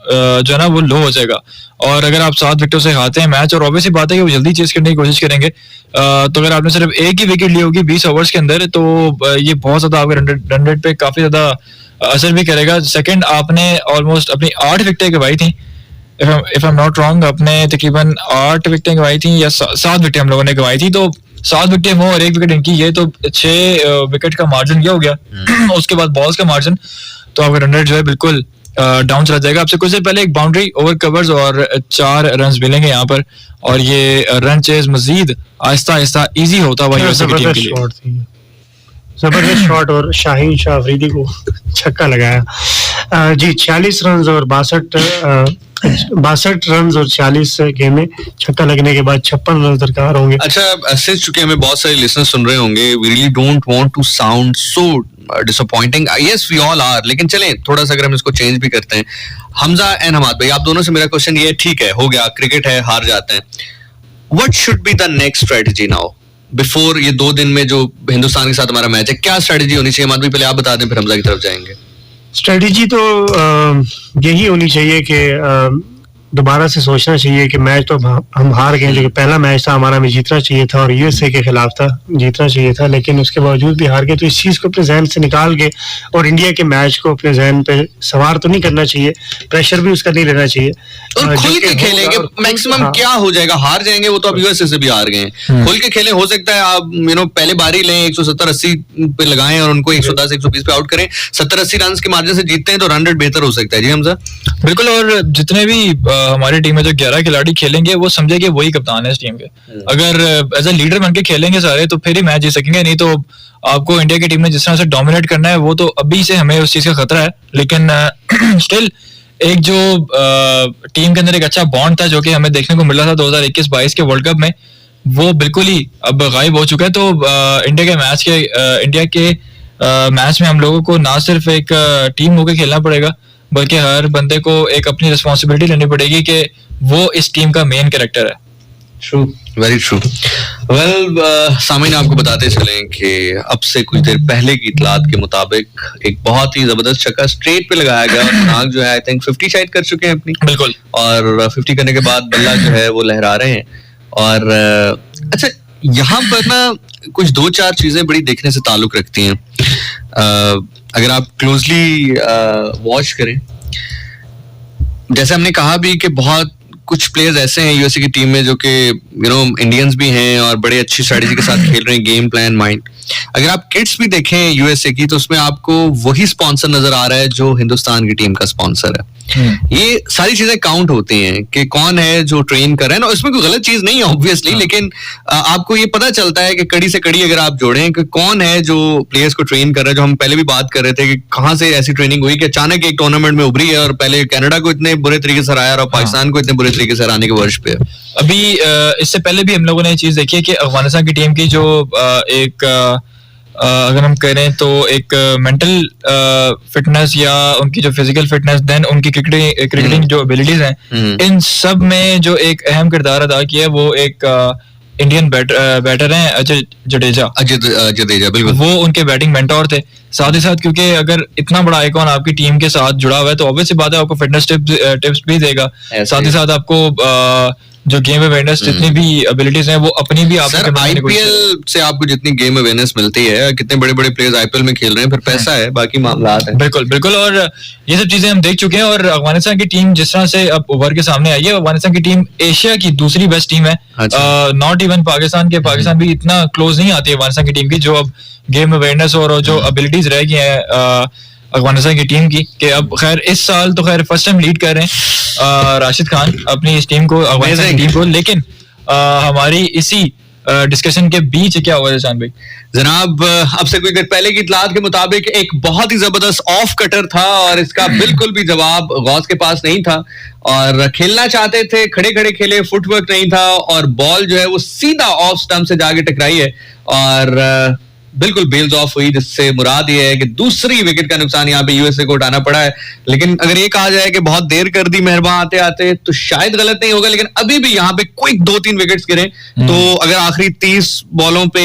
A: जो है ना वो लो हो जाएगा. और अगर आप 7 विकेटों से हारते हैं मैच, और ऑब्वियसली बात है कि वो जल्दी चेस करने की कोशिश करेंगे, तो अगर आपने सिर्फ एक ही विकेट ली होगी 20 ओवर्स के अंदर, तो ये बहुत ज्यादा आपके रन रेट पे काफी ज्यादा असर भी करेगा. सेकंड, आपने ऑलमोस्ट अपनी 8 विकेटें गंवाई थी, if I am not wrong. आपने तकरीबन 8 विकेटें गंवाई थी या 7 विकेटें हम लोगों ने गंवाई थी. तो 7 विकेटें वो और 1 विकेट इनकी, ये तो 6 विकेट का मार्जिन ये हो गया. उसके बाद बॉल्स का मार्जिन, तो आपका रन रेट जो है बिल्कुल डाउन चला जाएगा. आपसे कुछ देर पहले एक बाउंड्री, ओवर कवर्स और 4 रन मिलेंगे यहाँ पर, और ये रन चेज मजीद आहिस्ता आहिस्ता इजी होता हुआ यूएसए की टीम के लिए.
D: जबरदस्त शॉट, और शाहीन शाह अफरीदी को छक्का लगाया. जी 46 रन और 62 रन और 40 गेंदें, छक्का लगने के बाद 56 रन दरकार होंगे.
C: अच्छा, सिंस चूंकि हमें बहुत सारे लिसनर्स सुन रहे होंगे, we really don't want to sound so disappointing. Yes we all are, लेकिन चलें थोड़ा सा अगर हम इसको चेंज भी करते हैं. हमजा एंड हमाद भाई, आप दोनों से मेरा क्वेश्चन ये है, ठीक है हो गया, क्रिकेट है, हार जाते हैं, what should be the next strategy now before ये 2 दिन में जो हिंदुस्तान के साथ हमारा मैच है, क्या स्ट्रेटजी होनी चाहिए? हमाद भाई पहले आप बता दें, फिर हमजा की तरफ जाएंगे.
D: स्ट्रेटजी तो यही होनी चाहिए कि दोबारा से सोचना चाहिए कि मैच तो हम हार गए, जो कि पहला मैच था हमारा, हमें जीतना चाहिए था और यूएसए के खिलाफ था, जीतना चाहिए था, लेकिन उसके बावजूद भी हार गए. तो इस चीज को अपने जहन से निकाल के और इंडिया के मैच को अपने जहन पे सवार तो नहीं करना चाहिए, प्रेशर भी उसका नहीं लेना चाहिए.
C: और खुल के खेलेंगे, मैक्सिमम क्या हो जाएगा, हार जाएंगे वो तो अब यूएसए से भी हार गए हैं. खुल के खेलें, हो सकता है आप पहले बारी लें, 170-80 पे लगाएं और उनको 110-120 पे आउट करें. 70-80 रन के मार्जिन से जीतते हैं तो रन रेट बेहतर हो सकता है. जी हमजा.
A: बिल्कुल, और जितने भी हमारी टीम में जो 11 खिलाड़ी खेलेंगे वो समझे कि वही कप्तान है इस टीम के. अगर एज ए लीडर बनके खेलेंगे सारे तो फिर ही मैच जीत सकेंगे, नहीं तो आपको इंडिया की टीम ने जिस तरह से डोमिनेट करना है वो तो अभी से हमें उस चीज का खतरा है. लेकिन स्टिल एक जो टीम के अंदर एक अच्छा बॉन्ड था जो कि हमें देखने को मिला था 2021-22 के वर्ल्ड कप में, वो बिल्कुल ही अब गायब हो चुका है. तो इंडिया के मैच में हम लोगों को ना सिर्फ एक टीम होकर खेलना पड़ेगा, बल्कि हर बंदे को एक अपनी रिस्पॉन्सिबिलिटी लेनी पड़ेगी कि वो इस टीम का मेन कैरेक्टर है.
C: True, very true. वेल सामीन, आपको बताते चलें कि अब से कुछ देर पहले की इतलात के मुताबिक एक बहुत ही जबरदस्त छक्का स्ट्रेट पे लगाया गया, और नाग जो है आई थिंक 50 शायद कर चुके हैं अपनी. बिल्कुल. और 50 करने के बाद बल्ला जो है वो लहरा रहे हैं. और अच्छा, यहाँ पर ना कुछ 2-4 चीजें बड़ी देखने से ताल्लुक रखती हैं. अगर आप क्लोजली वॉच करें, जैसे हमने कहा भी कि बहुत कुछ प्लेयर्स ऐसे हैं यूएसए की टीम में जो कि इंडियंस भी हैं और बड़े अच्छी स्ट्रेटजी के साथ खेल रहे हैं, गेम प्लान, माइंड. अगर आप किट्स भी देखें यूएसए की तो उसमें आपको वही स्पॉन्सर नजर आ रहा है जो हिंदुस्तान की टीम का स्पॉन्सर है. ये सारी चीजें काउंट होती हैं कि कौन है जो ट्रेन कर रहा है ना. इसमें कोई गलत चीज नहीं है ऑब्वियसली, लेकिन आपको ये पता चलता है कि कड़ी से कड़ी अगर आप जोड़ें कि कौन है जो प्लेयर्स को ट्रेन कर रहा है. जो हम पहले भी बात कर रहे थे कि कहाँ से ऐसी ट्रेनिंग हुई कि अचानक एक टूर्नामेंट में उभरी है और पहले कनाडा को इतने बुरे तरीके से हराया और पाकिस्तान को इतने बुरे तरीके से हराने के वर्ष पे.
A: अभी इससे पहले भी हम लोगों ने ये चीज देखी है कि अफगानिस्तान की टीम की जो एक अगर हम करें तो एक मेंटल फिटनेस या उनकी जो फिजिकल फिटनेस, देन उनकी क्रिकेटिंग जो एबिलिटीज हैं, इन सब में जो एक अहम किरदार अदा किया है वो एक इंडियन बैटर हैं अजय जडेजा. बिल्कुल, वो उनके बैटिंग मेंटोर थे. साथ ही साथ क्योंकि अगर इतना बड़ा आइकॉन आपकी टीम के साथ जुड़ा हुआ है तो ऑब्वियसली बात है आपको फिटनेस टिप्स भी देगा. साथ ही साथ आपको जो गेम अवेयरनेस जितनी भी एबिलिटीज हैं वो अपनी भी आपको.
C: आईपीएल से आपको जितनी गेम अवेयरनेस मिलती है, कितने बड़े बड़े प्लेयर्स आईपीएल में खेल रहे हैं, फिर पैसा है, बाकी मामला है.
A: बिल्कुल बिल्कुल, और ये सब चीजें हम देख चुके हैं. और अफगानिस्तान की टीम जिस तरह से अब उभर के सामने आई है, अफगानिस्तान की टीम एशिया की दूसरी बेस्ट टीम है. नॉट इवन पाकिस्तान भी इतना क्लोज नहीं आती है अफगानिस्तान की टीम की, जो अब गेम अवेयरनेस और जो एबिलिटीज रह गई है अफगानिस्तान की टीम की. कि अब खैर इस साल तो खैर फर्स्ट टाइम लीड कर रहे हैं राशिद खान अपनी इस टीम को, अफगानिस्तान की टीम को. लेकिन हमारी इसी डिस्कशन के बीच क्या हुआ है चांद भाई?
C: जनाब, अब से कुछ देर पहले की इतलात के मुताबिक एक बहुत ही जबरदस्त ऑफ कटर था और इसका बिल्कुल भी जवाब गौस के पास नहीं था. और खेलना चाहते थे, खड़े खड़े खेले, फुटवर्क नहीं था और बॉल जो है वो सीधा ऑफ स्टंप से जाके टकराई है. और बिल्कुल बेल्स ऑफ हुई, जिससे मुराद ये है कि दूसरी विकेट का नुकसान यहाँ पे यूएसए को उठाना पड़ा है। लेकिन अगर ये कहा जाए कि बहुत देर कर दी मेहरबान आते आते, तो शायद गलत नहीं होगा, लेकिन अभी भी यहाँ पे क्विक 2-3 विकेट्स गिरे, तो अगर आखिरी 30 बॉलों पे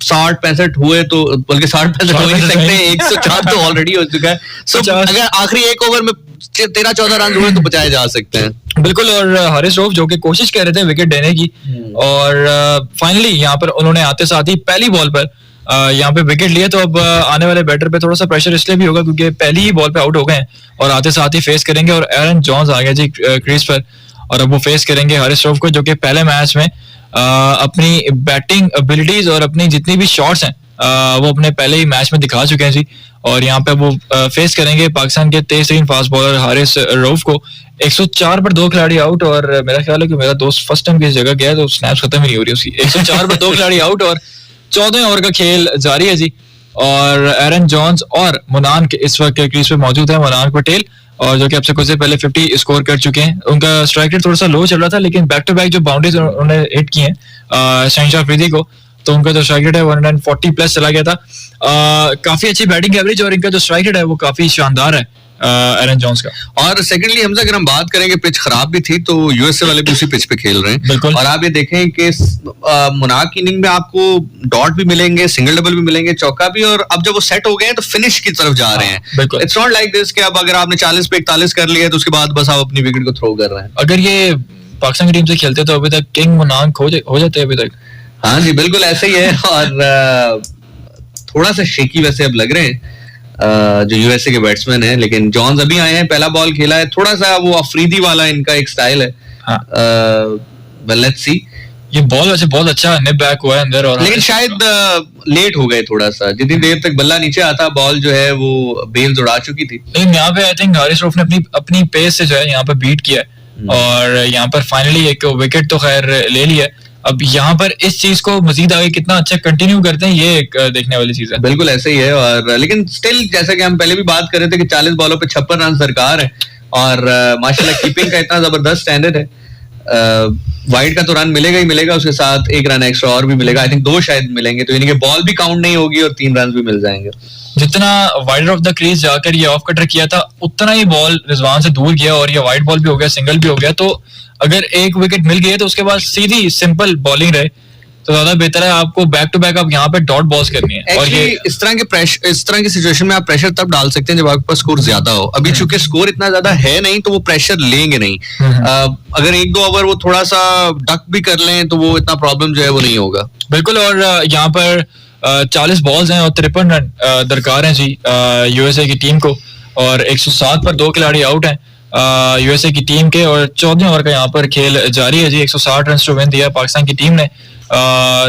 C: 60-65 हुए तो, बल्कि 60-65 हो ही नहीं सकते, 104 तो ऑलरेडी हो चुका है। सो अगर आखिरी एक ओवर में 13-14 रन हुए तो बचाए जा सकते हैं।
A: बिल्कुल। और हारिस रऊफ जो कि कोशिश कर रहे थे विकेट देने की, और फाइनली यहाँ पर उन्होंने आते साथ ही पहली बॉल पर यहाँ पे विकेट लिए। तो अब आने वाले बैटर पे थोड़ा सा प्रेशर इसलिए भी होगा क्योंकि पहली ही बॉल पे आउट हो गए हैं और आते साथ ही फेस करेंगे, और एरन जॉन्स आ गया जी क्रीज पर, और अब वो फेस करेंगे हारिस रऊफ को, जो कि पहले मैच में अपनी बैटिंग एबिलिटीज और अपनी जितनी भी शॉट्स हैं वो अपने पहले ही मैच में दिखा चुके हैं जी। और यहाँ पे वो फेस करेंगे पाकिस्तान के तेज तरीन फास्ट बॉलर हारिस रऊफ को। 104 पर 2 खिलाड़ी आउट, और मेरा ख्याल है कि मेरा दोस्त फर्स्ट टाइम किस जगह गया तो स्नैप्स खत्म ही नहीं हो रही उसकी। 104 पर 2 खिलाड़ी आउट और 14 ओवर का खेल जारी है जी। और एरन जॉन्स और मुनान के इस वक्त क्रीज पे मौजूद है, मुनान पटेल, और जो कि अब से कुछ देर पहले 50 स्कोर कर चुके हैं। उनका स्ट्राइक रेट थोड़ा सा लो चल रहा था, लेकिन बैक टू बैक जो बाउंड्रीज उन्होंने हिट की हैं शहनशाह अफरीदी को, तो उनका जो स्ट्राइक रेट है 140 प्लस चला गया था। काफी अच्छी बैटिंग एवरेज, और इनका जो स्ट्राइक रेट है वो काफी शानदार है एरन जॉन्स का।
C: और सेकंडली हमजा, अगर हम बात करें कि पिच खराब भी थी, तो यूएसए वाले भी उसी पिच पे खेल रहे हैं।
A: बिल्कुल।
C: और आप ये देखें कि मुनाक की इनिंग में आपको डॉट भी मिलेंगे, सिंगल डबल भी मिलेंगे, चौका भी, और अब जब वो सेट हो गए हैं तो फिनिश की तरफ जा रहे हैं।
A: बिल्कुल।
C: इट्स नॉट लाइक दिस कि अब अगर आपने 40 पे 41 कर लिया तो उसके बाद बस आप अपनी विकेट को थ्रो कर रहे हैं।
A: अगर ये पाकिस्तान की टीम से खेलते तो अभी तक किंग मुनाक हो जाते अभी तक।
C: हाँ जी, बिल्कुल ऐसे ही है। और थोड़ा सा शेकी वैसे अब लग रहे हैं जो यूएसए के बैट्समैन हैं, लेकिन जॉन्स अभी आए हैं, पहला बॉल खेला है, थोड़ा सा वो अफरीदी वाला इनका एक स्टाइल है। Let's see.
A: ये बॉल वैसे बहुत अच्छा निप बैक हुआ है अंदर, और
C: लेकिन शायद लेट हो गए थोड़ा सा, जितनी देर तक बल्ला नीचे आता बॉल जो है वो बेल्स उड़ा चुकी थी।
A: लेकिन यहाँ पे आई थिंक हारिस रऊफ ने अपनी पेस से जो है यहाँ पे बीट किया है, और यहाँ पर फाइनली एक विकेट तो खैर ले लिया है। अब यहाँ पर इस चीज को मजीद आगे कितना अच्छा कंटिन्यू करते हैं, ये एक देखने वाली चीज है।
C: बिल्कुल ऐसे ही है। और लेकिन स्टिल, जैसा कि हम पहले भी बात कर रहे थे कि 40 बॉलों पे 56 रन सरकार है, और माशाल्लाह कीपिंग का इतना जबरदस्त स्टैंडर्ड है। वाइड का तो रन मिलेगा ही मिलेगा, उसके साथ 1 रन एक्स्ट्रा और भी मिलेगा, आई थिंक 2 शायद मिलेंगे, तो इनके बॉल भी काउंट नहीं होगी और 3 रन भी मिल जाएंगे।
A: जितना वाइडर ऑफ द क्रीज जाकर ये ऑफ कटर किया था, उतना ही बॉल रिजवान से दूर गया, और ये वाइड बॉल भी हो गया, सिंगल भी हो गया। तो अगर एक विकेट मिल गई है तो उसके बाद सीधी सिंपल बॉलिंग रहे तो ज्यादा बेहतर है। आपको बैक टू बैक आप यहाँ पे डॉट बॉल्स करनी है। और ये
C: इस तरह की सिचुएशन में आप प्रेशर तब डाल सकते हैं जब आपके पास स्कोर ज्यादा हो। अभी चूंकि स्कोर इतना ज्यादा है नहीं, तो वो प्रेशर लेंगे नहीं। अगर 1-2 ओवर वो थोड़ा सा डक भी कर लें तो वो इतना प्रॉब्लम जो है वो नहीं होगा।
A: बिल्कुल। और यहाँ पर 40 बॉल्स हैं और 53 रन दरकार हैं जी यूएसए की टीम को, और 107 पर 2 खिलाड़ी आउट हैं यूएसए की टीम के, और 14 ओवर का यहाँ पर खेल जारी है जी। 160 रन टू विन दिया पाकिस्तान की टीम ने,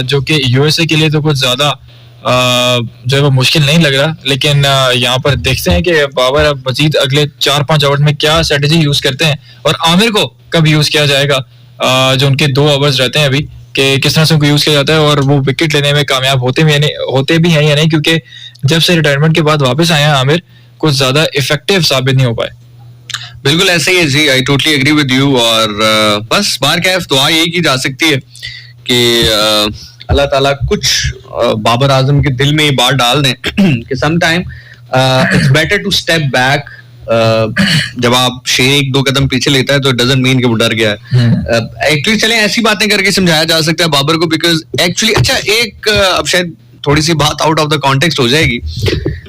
A: जो कि यूएसए के लिए तो कुछ ज्यादा जो है वो मुश्किल नहीं लग रहा। लेकिन यहाँ पर देखते हैं कि बाबर अब मजीद अगले 4-5 ओवर में क्या स्ट्रेटेजी यूज करते हैं, और आमिर को कब यूज किया जाएगा, जो उनके 2 ओवर्स रहते हैं अभी, कि किस तरह से उनको यूज किया जाता है, और वो विकेट लेने में कामयाब होते भी हैं या नहीं, क्योंकि जब से रिटायरमेंट के बाद वापस आए हैं आमिर, कुछ ज्यादा इफेक्टिव साबित नहीं हो पाए।
C: बिल्कुल ऐसे ही है जी, I totally agree with you. और बस बार कैफ दुआ यही की जा सकती है कि अल्लाह ताला कुछ बाबर आजम के दिल में ये बात डाल दें कि some time it's better to step back. जब आप शेर 1-2 कदम पीछे लेता है तो डजंट मीन कि वो डर गया है। एक्चुअली चलें ऐसी बातें करके समझाया जा सकता है बाबर को, बिकॉज एक्चुअली अच्छा एक अब शायद थोड़ी सी बात आउट ऑफ द कॉन्टेक्स्ट हो जाएगी,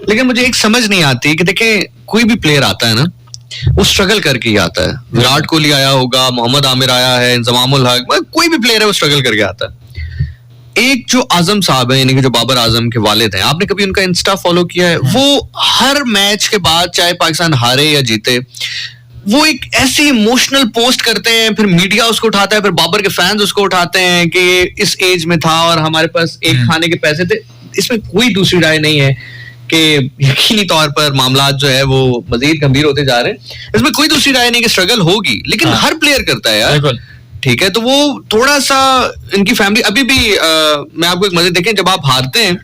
C: लेकिन मुझे एक समझ नहीं आती कि देखें कोई भी प्लेयर आता है ना, वो स्ट्रगल करके ही आता है। विराट कोहली आया होगा, मोहम्मद आमिर आया है, इंजमामुल हक, कोई भी प्लेयर है वो स्ट्रगल करके आता है। एक जो आजम साहब है, यानी कि जो बाबर आजम के वालिद हैं, आपने कभी उनका इंस्टा फॉलो किया है? वो हर मैच के बाद, चाहे पाकिस्तान हारे या जीते, वो एक ऐसी इमोशनल पोस्ट करते हैं, फिर मीडिया उसको उठाता है, फिर बाबर के फैंस उसको उठाते हैं कि ये इस एज में था और हमारे पास एक खाने के पैसे थे। इसमें कोई दूसरी राय नहीं है कि यकीनी तौर पर मामला जो है वो मजीद गंभीर होते जा रहे हैं। इसमें कोई दूसरी राय नहीं कि स्ट्रगल होगी, लेकिन हर प्लेयर करता है यार, ठीक है। तो वो थोड़ा सा इनकी फैमिली अभी भी मैं आपको एक मजे देखें, जब आप हारते हैं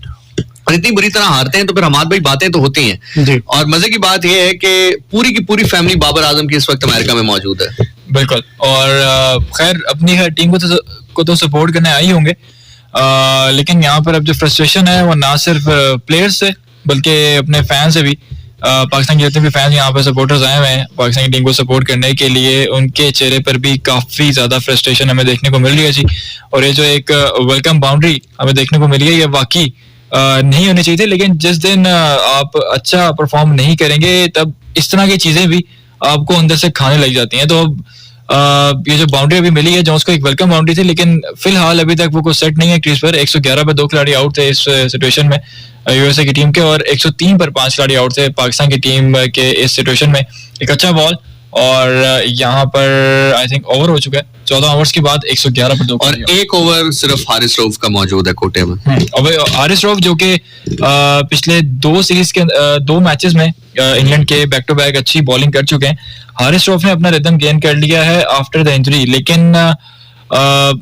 C: और इतनी बुरी तरह हारते हैं तो फिर हमारे भाई बातें तो होती हैं। और मजे की बात यह है कि पूरी की पूरी फैमिली बाबर आजम की इस वक्त अमेरिका में मौजूद है।
A: बिल्कुल। और खैर अपनी टीम को तो सपोर्ट करने आई होंगे, लेकिन यहाँ पर अब जो फ्रस्ट्रेशन है वो ना सिर्फ प्लेयर्स से बल्कि अपने फैन से भी, पाकिस्तान के जितने भी फैंस यहाँ पर सपोर्टर्स आए हुए हैं पाकिस्तान की टीम को सपोर्ट करने के लिए, उनके चेहरे पर भी काफ़ी ज़्यादा फ्रस्ट्रेशन हमें देखने को मिल रही है जी। और ये जो एक वेलकम बाउंड्री हमें देखने को मिली है ये वाकई नहीं होनी चाहिए थी, लेकिन जिस दिन आप अच्छा परफॉर्म नहीं करेंगे तब इस तरह की चीज़ें भी आपको अंदर से खाने लग जाती हैं। तो ये जो बाउंड्री अभी मिली है जो उसको एक वेलकम बाउंड्री थी, लेकिन फिलहाल अभी तक वो कोई सेट नहीं है क्रीज पर। 111 पर 2 खिलाड़ी आउट थे इस सिचुएशन में यूएसए की टीम के, और 103 पर 5 खिलाड़ी आउट थे पाकिस्तान की टीम के इस सिचुएशन में। एक अच्छा बॉल, और यहाँ पर आई थिंक ओवर हो चुका है 14 ओवर्स के बाद 111 पर 2,
C: और एक ओवर सिर्फ हारिस रऊफ का मौजूद है कोटे में।
A: अब हारिस रऊफ जो कि पिछले 2 सीरीज के 2 मैचेस में इंग्लैंड के बैक टू बैक अच्छी बॉलिंग कर चुके हैं। हारिस रऊफ ने अपना रिदम गेन कर लिया है आफ्टर द इंजरी, लेकिन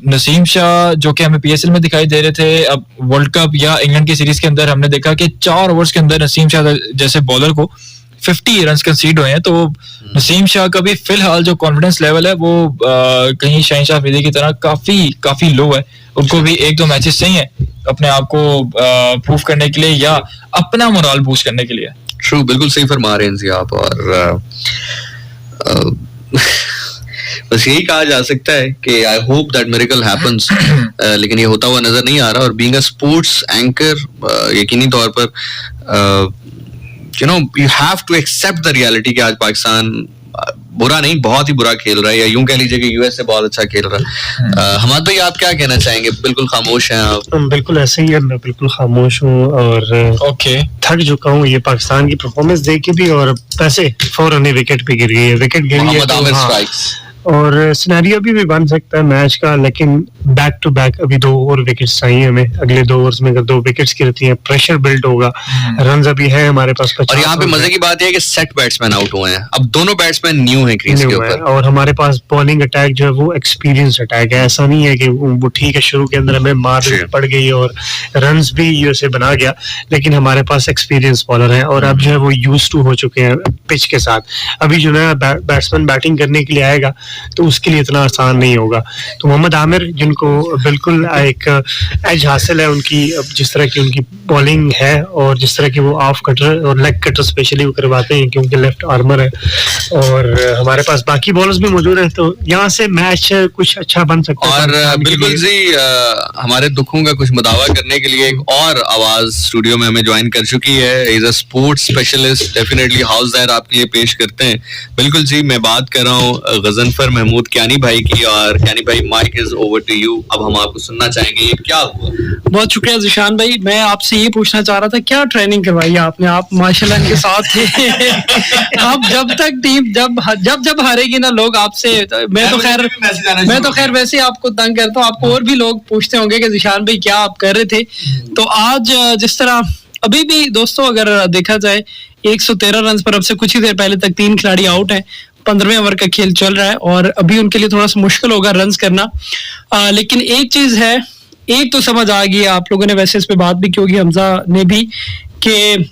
A: नसीम शाह जो कि हमें पीएसएल में दिखाई दे रहे थे, अब वर्ल्ड कप या इंग्लैंड की सीरीज के अंदर हमने देखा कि 4 ओवर्स के अंदर नसीम शाह जैसे बॉलर को 50 रन कंसीड हुए हैं। तो नसीम शाह का भी फिलहाल जो कॉन्फिडेंस लेवल है वो कहीं शहनशाह अफरीदी की तरह काफी लो है। उनको भी 1-2 मैचेस चाहिए अपने आप को प्रूव करने के लिए या अपना मोरल बूस्ट करने के लिए।
C: ट्रू, बिल्कुल सही फरमा रहे हैं जी आप। और बस यही कहा जा सकता है कि I hope that miracle happens, लेकिन ये होता हुआ नजर नहीं आ रहा। और बीइंग अ स्पोर्ट्स एंकर यकीनी तौर पर you know you have to accept the reality कि आज पाकिस्तान बुरा नहीं, बहुत ही बुरा खेल रहा है, या यूं कह लीजिए कि यूएसए बहुत अच्छा खेल रहा है। हमाद भाई आप क्या कहना चाहेंगे? बिल्कुल खामोश हैं आप।
D: बिल्कुल ऐसे ही है, मैं बिल्कुल खामोश हूँ और थक चुका हूँ ये पाकिस्तान की परफॉर्मेंस देख के भी। और पैसे फौरन ही विकेट पे गिर गई है, विकेट गिरी है तो और सिनेरियो भी बन सकता है मैच का, लेकिन बैक टू बैक अभी 2 और विकेट्स चाहिए हमें। अगले 2 ओवर्स में अगर 2 विकेट्स गिरती हैं प्रेशर बिल्ड होगा, रन अभी है हमारे पास 50।
C: और यहाँ पे मजे की बात है कि सेट बैट्समैन आउट हुए हैं, अब दोनों बैट्समैन न्यू हैं क्रीज के ऊपर,
D: और हमारे पास बॉलिंग अटैक जो है वो एक्सपीरियंस अटैक है। ऐसा नहीं है कि वो ठीक है शुरू के अंदर हमें मार पड़ गई और रन्स भी यूएसए बना गया, लेकिन हमारे पास एक्सपीरियंस बॉलर हैं और अब जो है वो यूज्ड टू हो चुके हैं पिच के साथ। अभी जो है बैट्समैन बैटिंग करने के लिए आएगा तो उसके लिए इतना आसान नहीं होगा। तो मोहम्मद आमिर जिनको बिल्कुल एक एज हासिल है उनकी, जिस तरह की उनकी बॉलिंग है और जिस तरह की वो ऑफ कटर और लेग कटर स्पेशली वो करवाते हैं क्योंकि लेफ्ट आर्मर है, और हमारे पास बाकी बॉलर्स भी मौजूद हैं, तो यहाँ से मैच कुछ अच्छा बन सकता है।
C: और बिल्कुल जी हमारे दुखों का कुछ मुदावा करने के लिए एक और आवाज स्टूडियो में हमें ज्वाइन कर चुकी है। Is a sports specialist, definitely house that आपके लिए पेश करते हैं। बिल्कुल जी, मैं बात कर रहा हूँ गजनफर महमूद क्यानी भाई की। और क्यानी भाई mic is over to you, अब हम आपको सुनना चाहेंगे ये क्या हुआ।
F: बहुत शुक्रिया जिशान भाई, मैं आपसे ये पूछना चाह रहा था क्या ट्रेनिंग करवाई आपने? आप माशाल्लाह इनके साथ थे आप जब तक टीम जब हारेगी ना लोग आपसे, मैं तो खैर वैसे आपको तंग करता हूँ, आपको और भी लोग पूछते होंगे कि जिशान भाई क्या आप कर रहे थे। तो आज जिस तरह अभी भी दोस्तों अगर देखा जाए 113 रन पर अब से कुछ ही देर पहले तक 3 खिलाड़ी आउट हैं, 15वें ओवर का खेल चल रहा है और अभी उनके लिए थोड़ा सा मुश्किल होगा रन्स करना। लेकिन एक चीज है, एक तो समझ आ गई है, आप लोगों ने वैसे इस पे बात भी की होगी हमजा ने भी, कि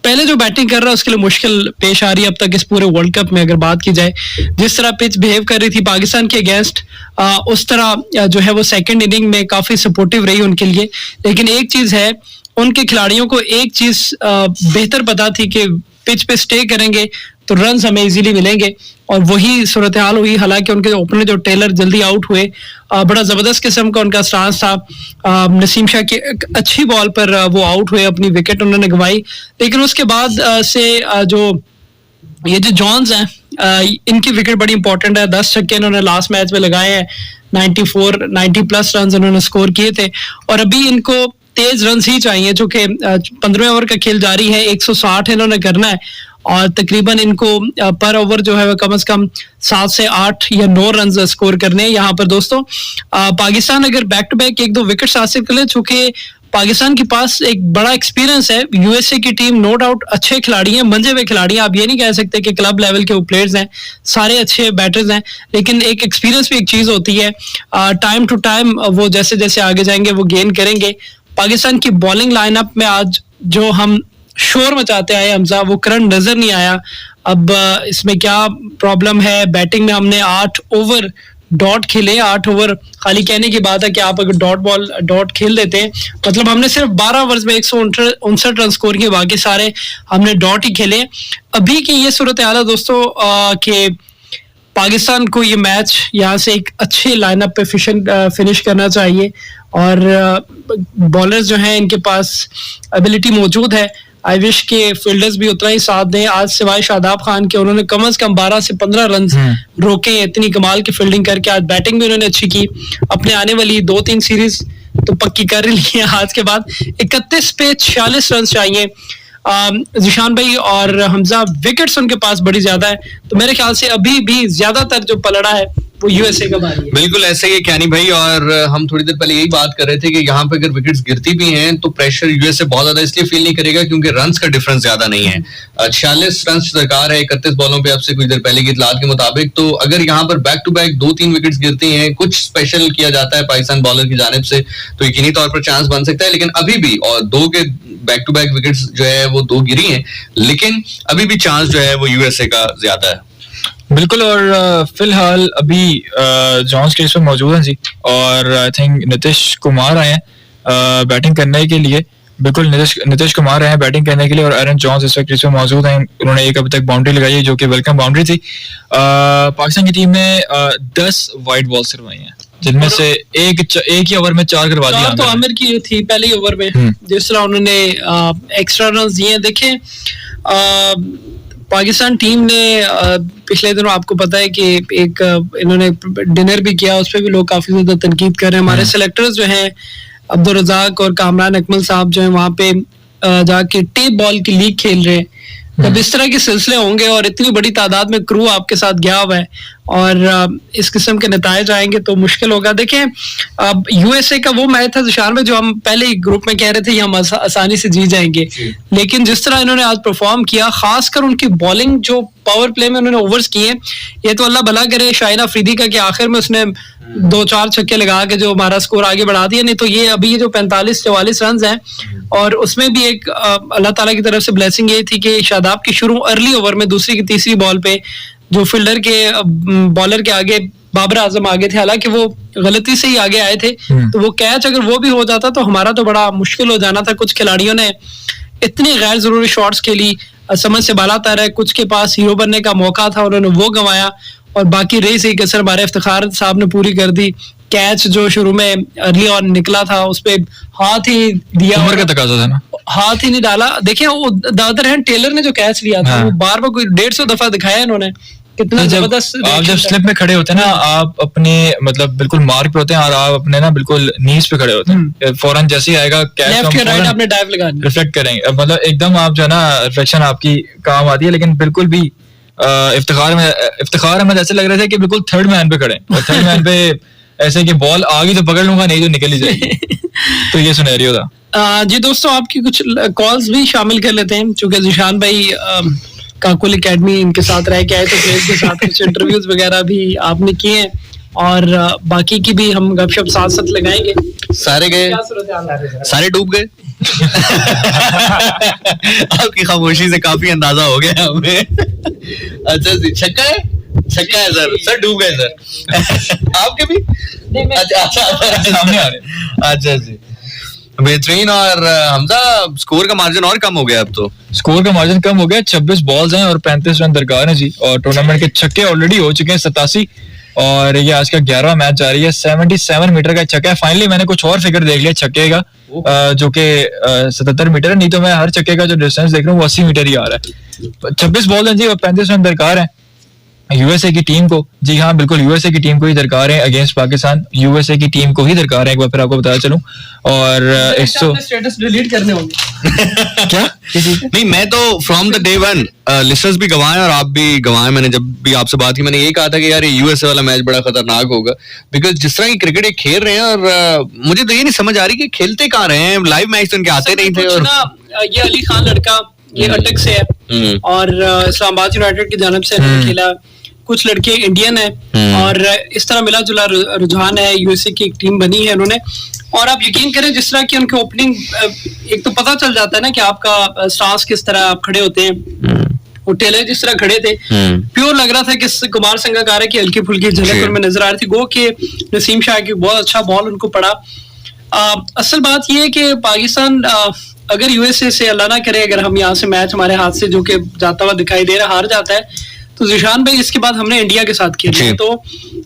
F: पहले जो बैटिंग कर रहा है उसके लिए मुश्किल पेश आ रही है अब तक इस पूरे वर्ल्ड कप में। अगर बात की जाए जिस तरह पिच बिहेव कर रही थी पाकिस्तान के अगेंस्ट, उस तरह जो है वो सेकंड इनिंग में काफी सपोर्टिव रही उनके लिए। लेकिन एक चीज है, उनके खिलाड़ियों को एक चीज बेहतर पता थी कि पिच पे स्टे करेंगे तो रन्स हमें इजीली मिलेंगे, और वही सूरत हाल हुई। हालांकि उनके ओपनर जो टेलर जल्दी आउट हुए, बड़ा जबरदस्त किस्म का उनका स्टांस था। नसीम शाह की अच्छी बॉल पर वो आउट हुए, अपनी विकेट उन्होंने गंवाई। लेकिन उसके बाद से जो जॉन्स हैं इनकी विकेट बड़ी इंपॉर्टेंट है। 10 छक्के इन्होंने लास्ट मैच में लगाए हैं, 90 प्लस रन इन्होंने स्कोर किए थे, और अभी इनको तेज रन ही चाहिए, जो कि 15वें ओवर का खेल जारी है, 160 इन्होंने करना है और तकरीबन इनको पर ओवर जो है वह कम से कम 7 से 8 या 9 रन स्कोर करने हैं। यहाँ पर दोस्तों पाकिस्तान अगर बैक टू बैक 1-2 विकेट्स हासिल कर ले, चूंकि पाकिस्तान के पास एक बड़ा एक्सपीरियंस है, यूएसए की टीम नो डाउट अच्छे खिलाड़ी हैं, मंजे हुए खिलाड़ी हैं, आप ये नहीं कह सकते कि क्लब लेवल के वो प्लेयर्स हैं, सारे अच्छे बैटर्स हैं, लेकिन एक एक्सपीरियंस भी एक चीज होती है। टाइम टू टाइम वो जैसे जैसे आगे जाएंगे वो गेन करेंगे। पाकिस्तान की बॉलिंग लाइनअप में आज जो हम शोर मचाते आए हमजा, वो करंट नजर नहीं आया। अब इसमें क्या प्रॉब्लम है? बैटिंग में हमने 8 ओवर डॉट खेले 8 ओवर, खाली कहने की बात है कि आप अगर डॉट खेल देते हैं, मतलब हमने सिर्फ 12 ओवर्स में 159 रन स्कोर किए, बाकी सारे हमने डॉट ही खेले। अभी की ये सूरत हाल है दोस्तों कि पाकिस्तान को ये मैच यहाँ से एक अच्छे लाइनअप पे फिनिश करना चाहिए, और बॉलर्स जो हैं इनके पास एबिलिटी मौजूद है। आई विश के फील्डर्स भी उतना ही साथ दें। आज सिवाय शादाब खान के उन्होंने कम से कम 12 से 15 रन रोके, इतनी कमाल की फील्डिंग करके। आज बैटिंग भी उन्होंने अच्छी की, अपने आने वाली 2-3 सीरीज तो पक्की कर ली है। आज के बाद 31 पे 46 रन चाहिए जिशान भाई और हमजा। विकेट्स उनके पास बड़ी ज्यादा है, तो मेरे ख्याल से अभी भी ज्यादातर जो पलड़ा है वो यूएसए का बारी है।
C: बिल्कुल ऐसे ही है कैनी भाई, और हम थोड़ी देर पहले यही बात कर रहे थे कि यहाँ पे अगर विकेट्स गिरती भी हैं तो प्रेशर यूएसए बहुत ज्यादा इसलिए फील नहीं करेगा क्योंकि रन्स का डिफरेंस ज्यादा नहीं है। 46 रन दरकार है 31 बॉलों पे आपसे कुछ देर पहले की इतलात के मुताबिक। तो अगर यहाँ पर बैक टू बैक 2-3 विकेट्स गिरती हैं, कुछ स्पेशल किया जाता है पाकिस्तान बॉलर की जानिब से, तो यकीनी तौर पर चांस बन सकता है। लेकिन अभी भी, और 2 के बैक टू बैक विकेट्स जो है वो 2 गिरी हैं, लेकिन अभी भी चांस जो है वो यूएसए का ज्यादा है।
A: बिल्कुल। और फिलहाल अभी जॉन्स क्रीज पे मौजूद हैं जी, और आई थिंक नीतीश कुमार आए हैं बैटिंग करने के लिए। बिल्कुल नीतीश कुमार आए हैं बैटिंग करने के लिए, और एरन जॉन्स इस वक्त क्रीज पे मौजूद हैं। उन्होंने एक अभी तक बाउंड्री लगाई है जो कि वेलकम बाउंड्री थी। पाकिस्तान की टीम ने 10 वाइड बॉल्स करवाई हैं, जिनमें से एक ही ओवर में 4 करवा दिया।
F: तो आमिर की थी पहले ओवर में, जिस तरह उन्होंने एक्स्ट्रा रन दिए। देखें पाकिस्तान टीम ने पिछले दिनों आपको पता है कि एक इन्होंने डिनर भी किया, उस पर भी लोग काफी ज्यादा तनकीद कर रहे हैं। हमारे सेलेक्टर्स जो हैं अब्दुल रजाक और कामरान अकमल साहब जो है वहाँ पे जाके टेप बॉल की लीग खेल रहे हैं। जब इस तरह के सिलसिले होंगे और इतनी बड़ी तादाद में क्रू आपके साथ गया हुआ है और इस किस्म के नतायज आएंगे तो मुश्किल होगा। देखें अब यूएसए का वो मैच था जिशान में, जो हम पहले ही ग्रुप में कह रहे थे ये हम आसानी से जीत जाएंगे, लेकिन जिस तरह इन्होंने आज परफॉर्म किया, खासकर उनकी बॉलिंग जो पावर प्ले में उन्होंने ओवर्स किए, ये तो अल्लाह भला करे शाहिन अफरीदी का कि आखिर में उसने 2-4 छक्के लगा के जो हमारा स्कोर आगे बढ़ा दिया। नहीं तो ये अभी ये जो 45-44 रन हैं, और उसमें भी एक अल्लाह ताला की तरफ से ब्लेसिंग ये थी कि शादाब की शुरू अर्ली ओवर में दूसरी की तीसरी बॉल पे जो फील्डर के बॉलर के आगे बाबर आजम आगे थे, हालांकि वो गलती से ही आगे आए थे, तो वो कैच अगर वो भी हो जाता तो हमारा तो बड़ा मुश्किल हो जाना था। कुछ खिलाड़ियों ने इतनी गैर जरूरी शॉट्स खेली, समझ से बाला तर है, कुछ के पास हीरो बनने का मौका था उन्होंने वो गंवाया, और बाकी रेस एक असर हमारे इफ्तिखार साहब ने पूरी कर दी। कैच जो शुरू में अर्ली ऑन निकला था उस पे हाथ ही दिया,
A: उम्र का तकाजा था ना,
F: हाथ ही नहीं डाला। देखिए वो दादर हैंड टेलर ने जो कैच लिया था वो बार बार कोई 150 दफा दिखाया इन्होंने, कितना जबरदस्त।
A: आप जब स्लिप में खड़े होते हैं ना, आप अपने मतलब बिल्कुल मार्क पे होते हैं और आप अपने ना बिल्कुल नीज पे खड़े होते हैं, फौरन जैसे ही आएगा कैच
F: लेफ्ट या राइट आपने डाइव लगा दी,
A: रिफ्लेक्ट करेंगे, मतलब एकदम आप जो है ना रिफ्लेक्शन आपकी काम आती है। लेकिन बिल्कुल भी इफ्तिखार में ऐसे लग रहे थे कि बिल्कुल थर्ड मैन पे खड़े, और थर्ड मैन पे ऐसे कि बॉल आ गई तो पकड़ लूंगा, नहीं तो निकल ही जाएगी। तो ये सिनेरियो था।
F: जी दोस्तों, आपकी कुछ कॉल्स भी शामिल कर लेते हैं, चूंकि जिशान भाई काकुल एकेडमी इनके साथ रह के आए तो प्लेयर्स के साथ कुछ इंटरव्यूज वगैरह भी आपने किए हैं, और बाकी की भी हम गपशप साथ साथ लगाएंगे।
C: सारे गए, सारे डूब गए। आपकी खामोशी से काफी अंदाजा हो गया हमें। अच्छा जी, छक्का है सर डूब गए सर। आपके भी? अच्छा जी, बेहतरीन। और हमजा स्कोर का मार्जिन और कम हो गया, अब तो
A: स्कोर का मार्जिन कम हो गया। 26 बॉल्स हैं और 35 रन दरकार हैं जी, और टूर्नामेंट के छक्के ऑलरेडी हो चुके हैं 87, और ये आज का 11वां मैच जारी है। 77 मीटर का छक्का है। फाइनली मैंने कुछ और फिगर देख लिया छक्के का, जो कि 77 मीटर है, नहीं तो मैं हर छक्के का जो डिस्टेंस देख रहा हूँ वो 80 मीटर ही आ रहा है। 26 बॉल हैं जी और 35 रन दरकार है यूएसए की टीम को। जी हाँ, बिल्कुल यूएसए की टीम को ही दरकार है अगेंस्ट पाकिस्तान, यूएसए की टीम को ही दरकार है, एक बार फिर आपको बताया चलूं। और
F: स्टेटस डिलीट करने होंगे
A: क्या?
C: नहीं, मैं तो from the day one listeners भी गवाए और आप भी गवाए। मैंने जब भी आपसे बात की मैंने यही कहा था कि यार ये यूएसए वाला मैच बड़ा खतरनाक होगा, बिकॉज जिस तरह की क्रिकेट ये खेल रहे हैं, और मुझे तो ये नहीं समझ आ रही कि खेलते कहाँ रहे हैं। लाइव मैच तो इनके आते नहीं थे। और
F: ये अली खान लड़का ये अटक से है और इस्लामाबाद यूनाइटेड की जानब से इन्होंने खेला। कुछ लड़के इंडियन है और इस तरह मिला जुला रुझान है, यूएसए की एक टीम बनी है उन्होंने। और आप यकीन करें जिस तरह की उनके ओपनिंग, एक तो पता चल जाता है ना कि आपका स्टांस किस तरह आप खड़े होते हैं, वो टेलर जिस तरह खड़े थे, प्योर लग रहा था कि कुमार संगकारा की हल्की फुल्की झलक उनमें नजर आ रही थी। गो के नसीम शाह की बहुत अच्छा बॉल उनको पड़ा। असल बात यह है कि पाकिस्तान अगर यूएसए से अल्लाह ना करे, अगर हम यहाँ से मैच हमारे हाथ से जो कि जाता हुआ दिखाई दे रहा हार जाता है, तो जिशान भाई इसके बाद हमने इंडिया के साथ खेला है। तो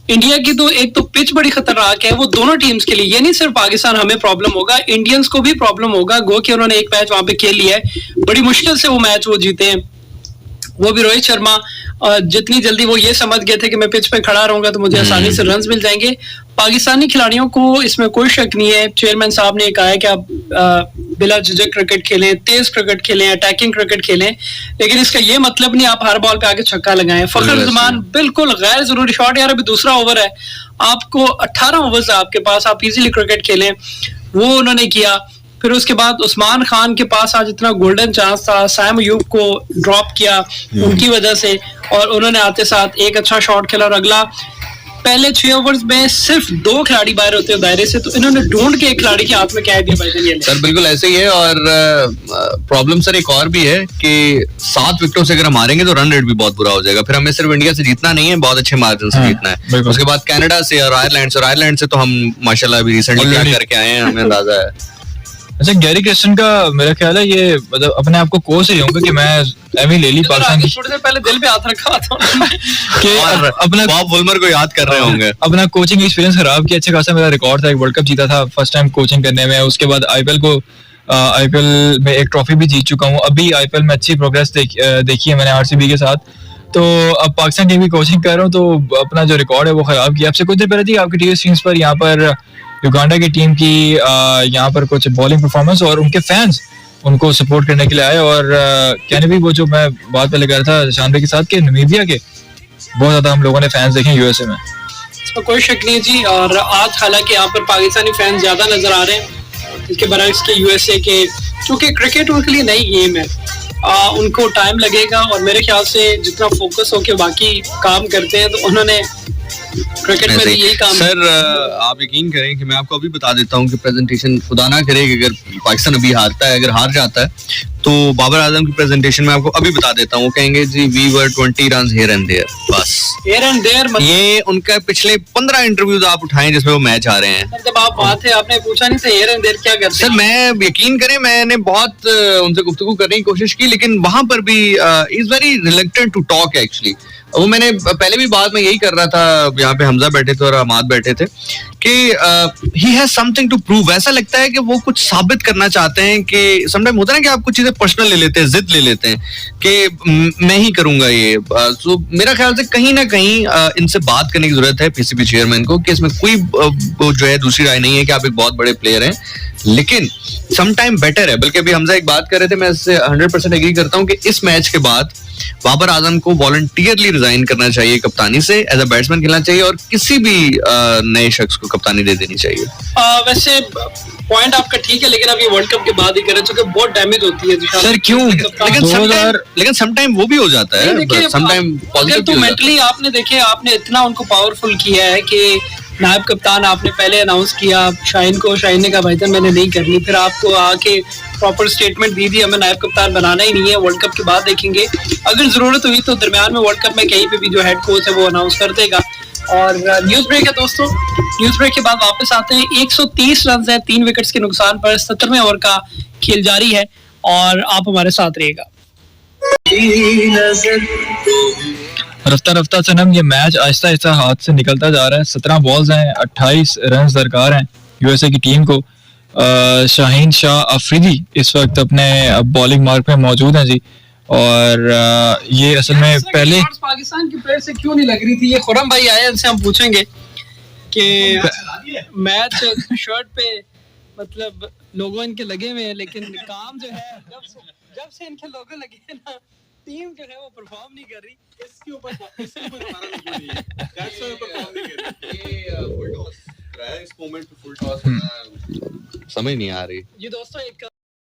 F: इंडिया की तो एक तो पिच बड़ी खतरनाक है, वो दोनों टीम्स के लिए, ये नहीं सिर्फ पाकिस्तान हमें प्रॉब्लम होगा, इंडियंस को भी प्रॉब्लम होगा। गो कि उन्होंने एक मैच वहां पे खेल लिया है, बड़ी मुश्किल से वो मैच वो जीते हैं, वो भी रोहित शर्मा। जितनी जल्दी वो ये समझ गए थे कि मैं पिच पे खड़ा रहूंगा तो मुझे आसानी से रन्स मिल जाएंगे। पाकिस्तानी खिलाड़ियों को इसमें कोई शक नहीं है, चेयरमैन साहब ने कहा है कि आप बिला झिझक क्रिकेट खेलें, तेज क्रिकेट खेलें, अटैकिंग क्रिकेट खेलें, लेकिन इसका ये मतलब नहीं आप हर बॉल पे आके छक्का लगाएं। फखर जमान बिल्कुल गैर जरूरी शॉट, यार अभी दूसरा ओवर है, आपको 18 ओवर्स है आपके पास, आप इजीली क्रिकेट खेलें, वो उन्होंने किया। फिर उसके बाद उस्मान खान के पास आज इतना गोल्डन चांस था, सैम अयूब को ड्रॉप किया उनकी वजह से, और उन्होंने आते साथ एक अच्छा शॉट खेला। और अगला पहले 6 ओवर्स में सिर्फ 2 खिलाड़ी बाहर होते हैं दायरे से, तो इन्होंने ढूंढ के एक खिलाड़ी के हाथ में क्या दिया भाई?
C: सर बिल्कुल ऐसे ही है। और प्रॉब्लम सर एक और भी है कि 7 विकेटों से अगर हम हारेंगे तो रन रेट भी बहुत बुरा हो जाएगा। फिर हमें सिर्फ इंडिया से जीतना नहीं है, बहुत अच्छे मार्जिन से जीतना है। उसके बाद कनाडा से और आयरलैंड से तो हम माशाल्लाह अभी रिसेंटली क्या करके आए हैं, हमें अंदाजा है।
A: अच्छा, गैरी क्रिस्टन का मेरा ख्याल है ये मतलब अपने आप को कोच ही होंगे कि मैं एमी ले ली पाकिस्तान की,
F: थोड़ी देर पहले दिल पे हाथ रखा था
A: कि अपना
C: बॉब वुलमर को याद कर रहे होंगे,
A: अपना कोचिंग एक्सपीरियंस खराब किया। अच्छा खासा मेरा रिकॉर्ड था, एक वर्ल्ड कप जीता था फर्स्ट टाइम कोचिंग करने में, उसके बाद आईपीएल में एक ट्रॉफी भी जीत चुका हूँ। अभी आईपीएल में अच्छी प्रोग्रेस देखी है मैंने आरसीबी के साथ, तो अब पाकिस्तान टीम की कोचिंग कर रहा हूँ, तो अपना जो रिकॉर्ड है वो खराब किया। आपसे कुछ देर पहले थी आपकी टीवी स्क्रीन पर यहाँ पर युगांडा की टीम की यहाँ पर कुछ बॉलिंग परफॉर्मेंस, और उनके फैंस उनको सपोर्ट करने के लिए आए। और कहने भी वो जो मैं बात पहले कर रहा था शान भाई के साथ, कि नमीबिया के बहुत ज्यादा हम लोगों ने फैंस देखे यूएसए में।
F: तो कोई शक नहीं जी। और आज हालांकि यहाँ पर पाकिस्तानी फैंस ज्यादा नजर आ रहे हैं, इसके बरक्स के यूएसए के, क्योंकि क्रिकेट उनके लिए नई गेम है, उनको टाइम लगेगा। और मेरे ख्याल से जितना फोकस होके बाकी काम करते हैं, तो उन्होंने क्रिकेट में भी यही काम।
C: सर आप यकीन करें कि मैं आपको अभी बता देता हूँ कि प्रेजेंटेशन खुदा ना करे कि अगर पाकिस्तान अभी हारता है, अगर हार जाता है, तो बाबर आजम की प्रेजेंटेशन में आपको अभी बता देता हूँ, वो कहेंगे जी we were 20 runs here and there, बस
F: हियर एंड देयर।
C: ये उनका पिछले 15 इंटरव्यूज आप उठाएं जिसमें वो मैच हारे हैं।
F: जब आप बात है, आपने पूछा नहीं था हियर एंड देयर क्या करते
C: सर, मैं यकीन करें मैंने बहुत उनसे गुफ्तगू करने की कोशिश की, लेकिन वहां पर भी is very reluctant to talk actually. वो मैंने पहले भी बात में यही कर रहा था, यहाँ पे हमजा बैठे थे और अहमद बैठे थे, कि he has something to prove. ऐसा लगता है कि वो कुछ साबित करना चाहते हैं, कि समटाइम होता है ना कि आप कुछ चीजें पर्सनल ले लेते हैं, जिद ले लेते हैं कि मैं ही करूंगा ये। तो मेरा ख्याल से कहीं ना कहीं इनसे बात करने की जरूरत है पीसीबी चेयरमैन को, कि इसमें कोई जो है दूसरी राय नहीं है कि आप एक बहुत बड़े प्लेयर हैं, लेकिन समटाइम बेटर है। बल्कि अभी हमजा एक बात कर रहे थे, मैं इससे 100% एग्री करता हूँ कि इस मैच के बाद बाबर आजम को वॉलंटियरली रिजाइन करना चाहिए कप्तानी से, एज अ बैट्समैन खेलना चाहिए, और किसी भी नए शख्स को कप्तानी दे देनी चाहिए।
F: वैसे पॉइंट आपका ठीक है, लेकिन अभी वर्ल्ड कप के बाद ही करें, चूंकि बहुत डैमेज होती है
A: सर। क्यों?
C: लेकिन समटाइम वो भी हो जाता है, समटाइम पॉजिटिव
F: तो मेंटली आपने देखे, आपने इतना उनको पावरफुल किया है कि नायब कप्तान आपने पहले अनाउंस किया शाहीन को, शाहीन ने कहा भाईजान मैंने नहीं करनी, फिर आपको आके प्रॉपर स्टेटमेंट दी थी हमें नायब कप्तान बनाना ही नहीं है, वर्ल्ड कप के बाद देखेंगे, अगर जरूरत हुई तो दरमियान में वर्ल्ड कप में कहीं पे भी जो हेड कोच है वो अनाउंस कर देगा। और न्यूज ब्रेक है दोस्तों, न्यूज ब्रेक के बाद वापस आते हैं। 130 रन है 3 विकेट्स के नुकसान पर, 17वें ओवर का खेल जारी है और आप हमारे साथ रहिएगा।
A: रफ्ता रफ्ता सनम, ये मैच आहिस्ता आहिस्ता हाथ से निकलता जा रहा है। 17 बॉल्स हैं, 28 रन दरकार हैं यूएसए की टीम को। शाहीन शाह अफरीदी इस वक्त अपने बॉलिंग मार्क में मौजूद हैं जी, और ये असल में पहले
F: पाकिस्तान की प्लेयर से क्यों नहीं लग रही थी, ये खुरम भाई आए, इनसे हम पूछेंगे कि मैच शर्ट पे मतलब लोगों इनके लगे हुए हैं, लेकिन काम जो है जब से इनके लोगो लगे हैं ना, टीम जो है वो परफॉर्म नहीं कर रही। इसके ऊपर हमारा लोगो नहीं है, दैट्स व्हाई परफॉर्म नहीं कर रही। ये फुल टॉस रहा है, इस मोमेंट पे फुल टॉस समझ नहीं आ रही। ये दोस्तों एक